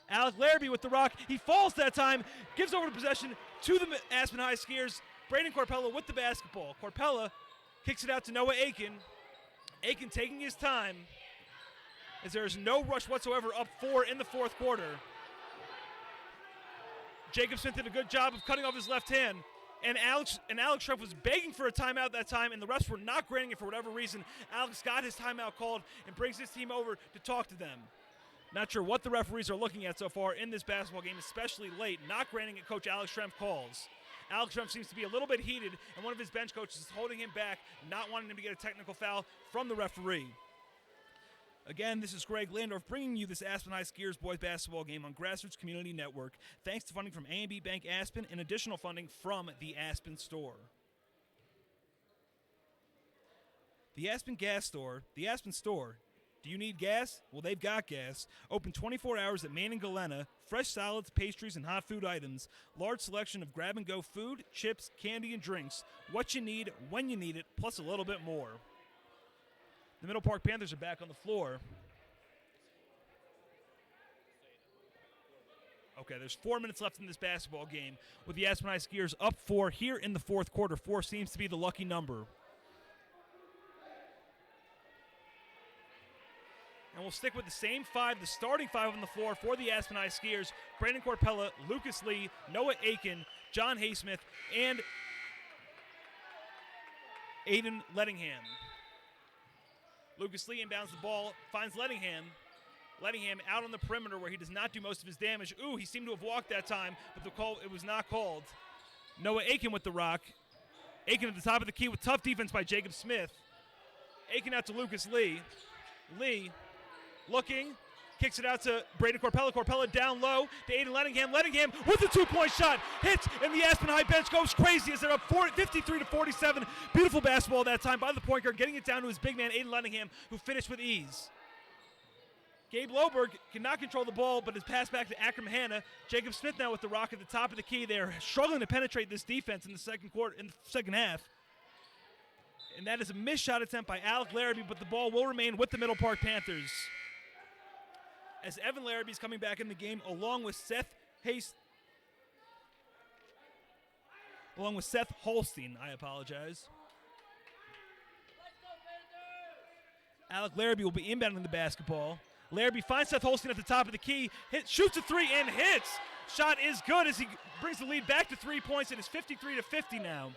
Alec Larrabee with the rock. He falls that time. Gives over the possession to the Aspen High Skiers. Brayden Corpella with the basketball. Corpella kicks it out to Noah Aiken. Aiken taking his time as there is no rush whatsoever, up 4 in the fourth quarter. Jacob Smith did a good job of cutting off his left hand, and Alex Schrempf was begging for a timeout that time, and the refs were not granting it for whatever reason. Alex got his timeout called and brings his team over to talk to them. Not sure what the referees are looking at so far in this basketball game, especially late, not granting it Coach Alex Schrempf calls. Alex Schrempf seems to be a little bit heated, and one of his bench coaches is holding him back, not wanting him to get a technical foul from the referee. Again, this is Greg Landorf bringing you this Aspen High Skiers boys basketball game on GrassRoots Community Network, thanks to funding from A&B Bank Aspen and additional funding from the Aspen Store. The Aspen Gas Store, the Aspen Store. Do you need gas? Well, they've got gas. Open 24 hours at Main and Galena. Fresh salads, pastries, and hot food items. Large selection of grab-and-go food, chips, candy, and drinks. What you need, when you need it, plus a little bit more. The Middle Park Panthers are back on the floor. Okay, there's 4 minutes left in this basketball game with the Aspen High Skiers up 4 here in the fourth quarter. 4 seems to be the lucky number. And we'll stick with the same 5, the starting 5 on the floor for the Aspen High Skiers. Brayden Corpella, Lucas Lee, Noah Aiken, John Haysmith, and Aiden Lettingham. Lucas Lee inbounds the ball, finds Lettingham. Lettingham out on the perimeter where he does not do most of his damage. Ooh, he seemed to have walked that time, but it was not called. Noah Aiken with the rock. Aiken at the top of the key with tough defense by Jacob Smith. Aiken out to Lucas Lee. Lee looking, kicks it out to Braden Corpella. Corpella down low to Aiden Lettingham. Lettingham with a two-point shot. Hits, and the Aspen High bench goes crazy as they're up 53-47. Beautiful basketball that time by the point guard, getting it down to his big man, Aiden Lettingham, who finished with ease. Gabe Loberg cannot control the ball, but is passed back to Akram Hanna. Jacob Smith now with the rock at the top of the key. They're struggling to penetrate this defense in the second half. And that is a missed shot attempt by Alec Larrabee, but the ball will remain with the Middle Park Panthers. As Evan Larrabee is coming back in the game, along with Seth Holstein, I apologize. Alec Larrabee will be inbounding the basketball. Larrabee finds Seth Holstein at the top of the key, shoots a three and hits. Shot is good as he brings the lead back to 3 points. It is 53-50 now.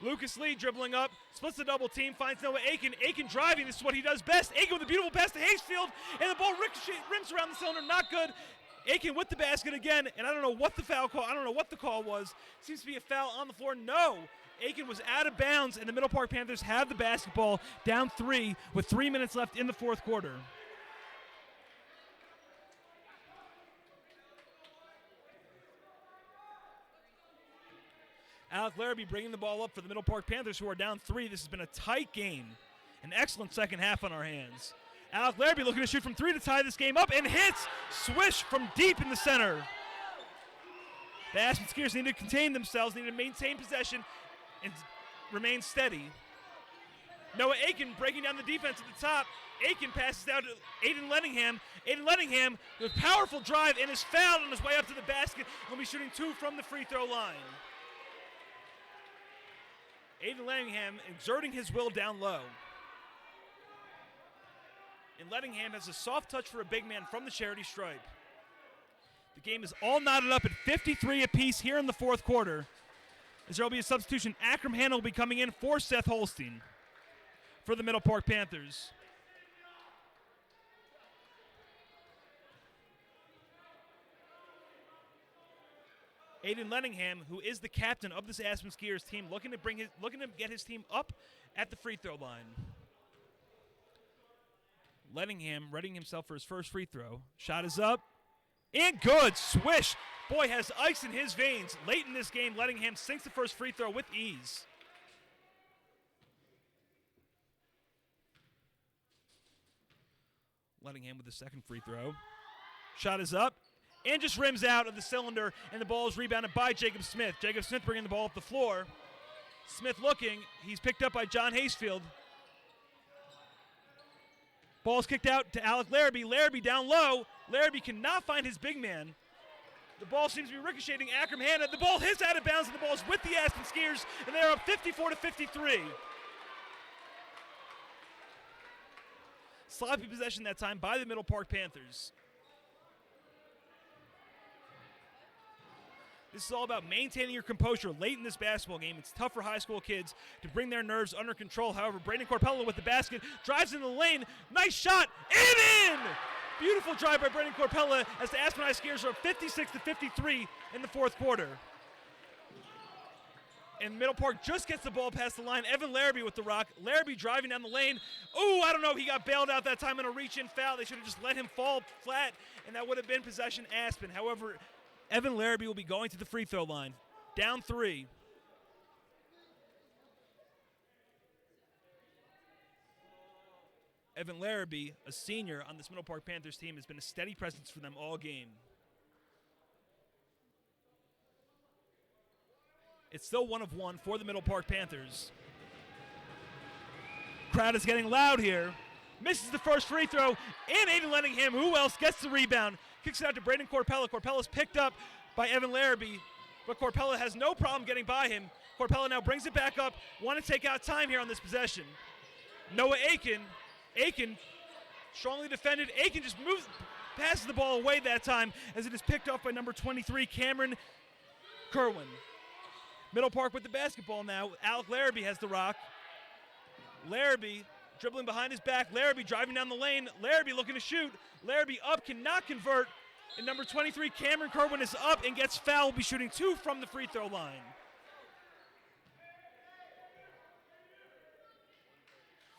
Lucas Lee dribbling up, splits the double team, finds Noah Aiken. Aiken driving, this is what he does best. Aiken with a beautiful pass to Hayesfield, and the ball rims around the cylinder, not good. Aiken with the basket again, and I don't know what the call was. Seems to be a foul on the floor. No, Aiken was out of bounds, and the Middle Park Panthers have the basketball down 3 with 3 minutes left in the fourth quarter. Alec Larrabee bringing the ball up for the Middle Park Panthers, who are down 3. This has been a tight game. An excellent second half on our hands. Alec Larrabee looking to shoot from 3 to tie this game up, and hits. Swish from deep in the center. The Aspen Skiers need to contain themselves, need to maintain possession, and remain steady. Noah Aiken breaking down the defense at the top. Aiken passes out to Aiden Lettingham. Aiden Lettingham with a powerful drive and is fouled on his way up to the basket. He'll be shooting 2 from the free throw line. Aiden Lettingham exerting his will down low. And Lettingham has a soft touch for a big man from the charity stripe. The game is all knotted up at 53 apiece here in the fourth quarter. As there will be a substitution, Akram Hanna will be coming in for Seth Holstein for the Middle Park Panthers. Aiden Lettingham, who is the captain of this Aspen Skiers team, looking to get his team up at the free throw line. Lettingham readying himself for his first free throw. Shot is up. And good. Swish. Boy, has ice in his veins. Late in this game, Lettingham sinks the first free throw with ease. Lettingham with the second free throw. Shot is up. And just rims out of the cylinder, and the ball is rebounded by Jacob Smith. Jacob Smith bringing the ball up the floor. Smith looking. He's picked up by John Hayesfield. Ball's kicked out to Alec Larrabee. Larrabee down low. Larrabee cannot find his big man. The ball seems to be ricocheting Akram Hanna. The ball hits out of bounds, and the ball is with the Aspen Skiers, and they're up 54-53. Sloppy possession that time by the Middle Park Panthers. This is all about maintaining your composure late in this basketball game. It's tough for high school kids to bring their nerves under control. However, Braden Corpella with the basket, drives into the lane. Nice shot, and in! Beautiful drive by Braden Corpella as the Aspen High Skiers are 56-53 in the fourth quarter. And Middle Park just gets the ball past the line. Evan Larrabee with the rock. Larrabee driving down the lane. Ooh, I don't know. He got bailed out that time in a reach-in foul. They should have just let him fall flat, and that would have been possession Aspen. However, Evan Larrabee will be going to the free throw line. Down 3. Evan Larrabee, a senior on this Middle Park Panthers team, has been a steady presence for them all game. It's still 1 of 1 for the Middle Park Panthers. Crowd is getting loud here. Misses the first free throw, and Aiden Lettingham, who else, gets the rebound. Kicks it out to Braden Corpella. Corpella's picked up by Evan Larrabee, but Corpella has no problem getting by him. Corpella now brings it back up. Want to take out time here on this possession. Noah Aiken. Aiken, strongly defended. Aiken just passes the ball away that time as it is picked up by number 23, Cameron Kerwin. Middle Park with the basketball now. Alec Larrabee has the rock. Larrabee dribbling behind his back. Larrabee driving down the lane. Larrabee looking to shoot. Larrabee up, cannot convert. And number 23, Cameron Kerwin, is up and gets fouled. Will be shooting 2 from the free throw line.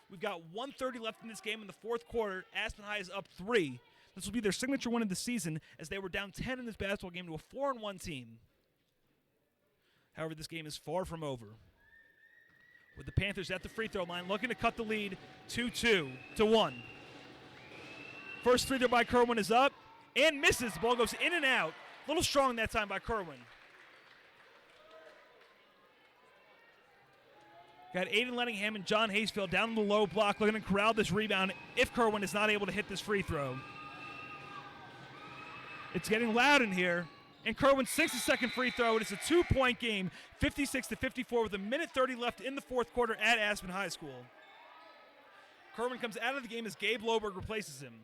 We've got 1:30 left in this game in the fourth quarter. Aspen High is up 3. This will be their signature win of the season as they were down 10 in this basketball game to a 4-1 team. However, this game is far from over, with the Panthers at the free throw line looking to cut the lead 2-2 to 1. First free throw by Kerwin is up and misses. The ball goes in and out. A little strong that time by Kerwin. Got Aiden Lenningham and John Haysfield down in the low block looking to corral this rebound if Kerwin is not able to hit this free throw. It's getting loud in here, and Kerwin sinks the second free throw. It's a 2-point game, 56-54 with 1:30 left in the fourth quarter at Aspen High School. Kerwin comes out of the game as Gabe Loberg replaces him.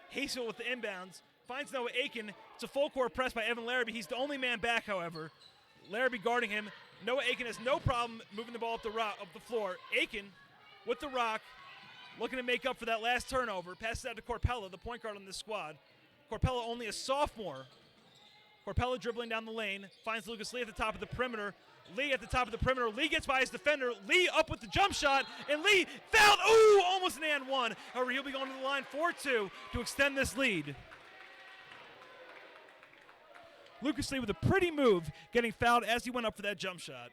Haysfield with the inbounds, finds Noah Aiken. It's a full court press by Evan Larrabee. He's the only man back, however. Larrabee guarding him. Noah Aiken has no problem moving the ball up the floor. Aiken with the rock, looking to make up for that last turnover. Passes out to Corpella, the point guard on this squad. Corpella only a sophomore. Corpella dribbling down the lane, finds Lucas Lee at the top of the perimeter. Lee at the top of the perimeter. Lee gets by his defender. Lee up with the jump shot, and Lee fouled. Ooh, almost an and one. However, he'll be going to the line 4-2 to extend this lead. Lucas Lee with a pretty move, getting fouled as he went up for that jump shot.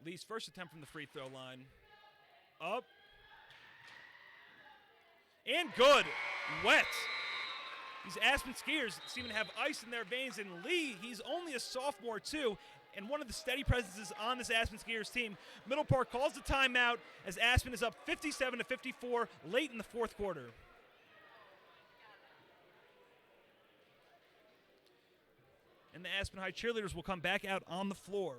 Lee's first attempt from the free throw line. Up. And good. Wet. These Aspen Skiers seem to have ice in their veins, and Lee, he's only a sophomore too, and one of the steady presences on this Aspen Skiers team. Middle Park calls the timeout as Aspen is up 57-54 late in the fourth quarter. And the Aspen High cheerleaders will come back out on the floor.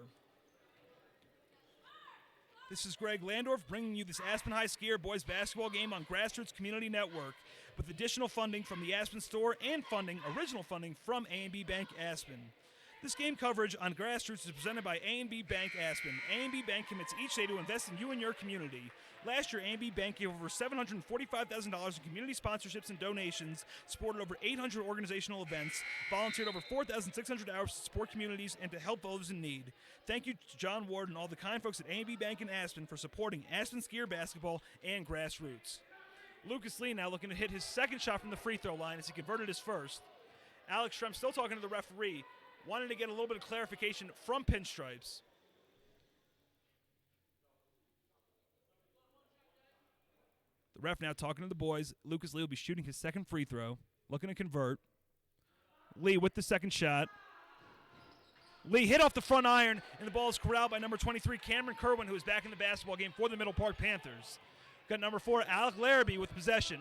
This is Greg Landorf bringing you this Aspen High Skier boys basketball game on GrassRoots Community Network with additional funding from the Aspen Store and original funding from A&B Bank Aspen. This game coverage on GrassRoots is presented by A&B Bank Aspen. A&B Bank commits each day to invest in you and your community. Last year, A&B Bank gave over $745,000 in community sponsorships and donations, supported over 800 organizational events, volunteered over 4,600 hours to support communities and to help those in need. Thank you to John Ward and all the kind folks at A&B Bank in Aspen for supporting Aspen Skier basketball and GrassRoots. Lucas Lee now looking to hit his second shot from the free throw line as he converted his first. Alex Shrem still talking to the referee, wanted to get a little bit of clarification from Pinstripes. The ref now talking to the boys. Lucas Lee will be shooting his second free throw, looking to convert. Lee with the second shot. Lee hit off the front iron, and the ball is corralled by number 23, Cameron Kerwin, who is back in the basketball game for the Middle Park Panthers. Got number 4, Alec Larrabee with possession.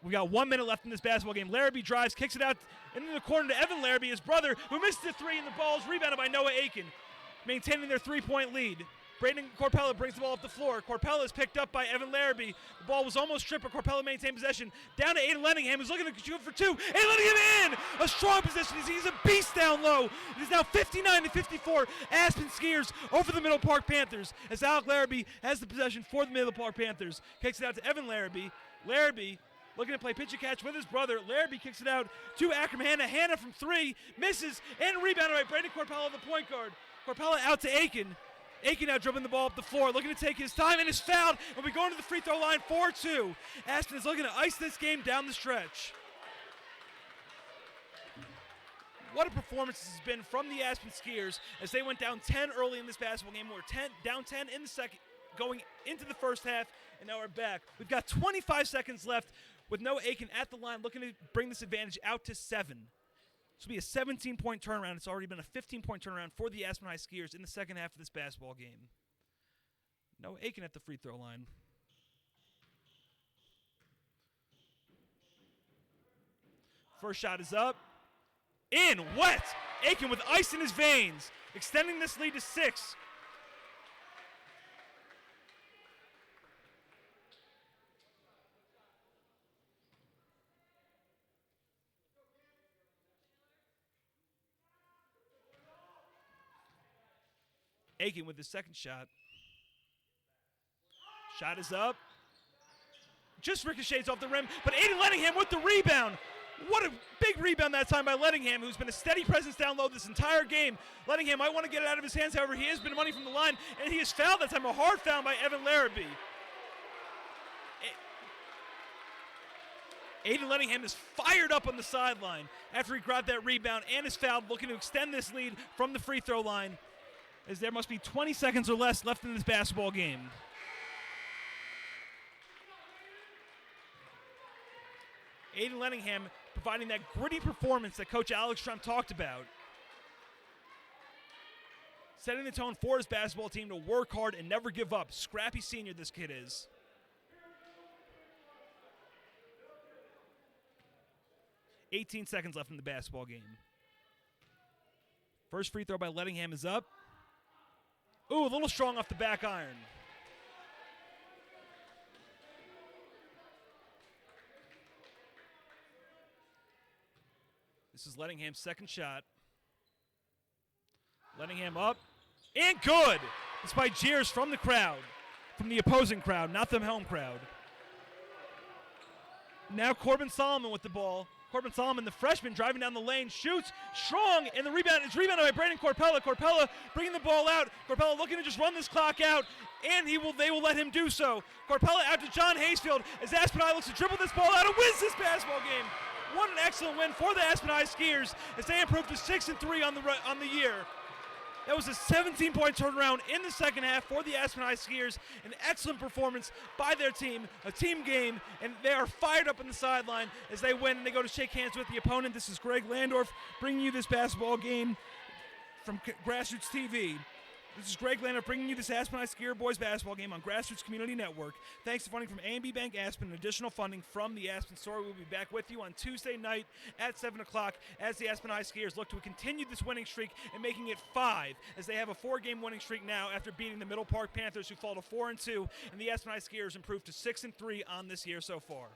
We got 1 minute left in this basketball game. Larrabee drives, kicks it out into the corner to Evan Larrabee, his brother, who missed the three, and the ball is rebounded by Noah Aiken, maintaining their 3-point lead. Braden Corpella brings the ball up the floor. Corpella is picked up by Evan Larrabee. The ball was almost stripped, but Corpella maintained possession. Down to Aiden Lenningham, who's looking to shoot for 2. Aiden Lenningham in! A strong position. He's a beast down low. It is now 59-54. Aspen Skiers over the Middle Park Panthers as Alec Larrabee has the possession for the Middle Park Panthers. Kicks it out to Evan Larrabee. Larrabee looking to play pitch and catch with his brother. Larrabee kicks it out to Akram Hanna. Hanna from 3, misses, and rebounded by Braden Corpella, the point guard. Corpella out to Aiken. Aiken now dribbling the ball up the floor, looking to take his time, and is fouled. We'll be going to the free throw line 4-2. Aspen is looking to ice this game down the stretch. What a performance this has been from the Aspen Skiers as they went down 10 early in this basketball game. We're down 10 in the second, going into the first half, and now we're back. We've got 25 seconds left with Noah Aiken at the line, looking to bring this advantage out to 7. This will be a 17-point turnaround. It's already been a 15-point turnaround for the Aspen High Skiers in the second half of this basketball game. Noah Aiken at the free throw line. First shot is up. In, wet! Aiken with ice in his veins, extending this lead to 6. Aiken with his second shot. Shot is up. Just ricochets off the rim, but Aiden Lenningham with the rebound. What a big rebound that time by Lettingham, who's been a steady presence down low this entire game. Lettingham might want to get it out of his hands, however, he has been money from the line, and he is fouled that time, a hard foul by Evan Larrabee. Aiden Lettingham is fired up on the sideline after he grabbed that rebound and is fouled, looking to extend this lead from the free throw line, as there must be 20 seconds or less left in this basketball game. Aiden Lettingham providing that gritty performance that Coach Alex Trump talked about. Setting the tone for his basketball team to work hard and never give up. Scrappy senior this kid is. 18 seconds left in the basketball game. First free throw by Lettingham is up. Ooh, a little strong off the back iron. This is Lettingham's second shot. Lettingham up, and good! Despite jeers from the crowd, from the opposing crowd, not the home crowd. Now Corbin Solomon with the ball. Corbin Solomon, the freshman, driving down the lane, shoots, strong, and the rebound is rebounded by Brandon Corpella. Corpella bringing the ball out. Corpella looking to just run this clock out, and they will let him do so. Corpella out to John Hayesfield as Aspen High looks to dribble this ball out and wins this basketball game. What an excellent win for the Aspen High Skiers as they improved to 6-3 on the year. That was a 17-point turnaround in the second half for the Aspen High Skiers. An excellent performance by their team, a team game, and they are fired up on the sideline as they win and they go to shake hands with the opponent. This is Greg Landorf bringing you this basketball game from GrassRoots TV. This is Greg Landorf bringing you this Aspen High Skier boys basketball game on GrassRoots Community Network. Thanks to funding from A&B Bank Aspen and additional funding from the Aspen Store. We'll be back with you on Tuesday night at 7 o'clock as the Aspen High Skiers look to continue this winning streak and making it 5 as they have a 4-game winning streak now after beating the Middle Park Panthers, who fall to 4-2, and the Aspen High Skiers improved to 6-3 on this year so far.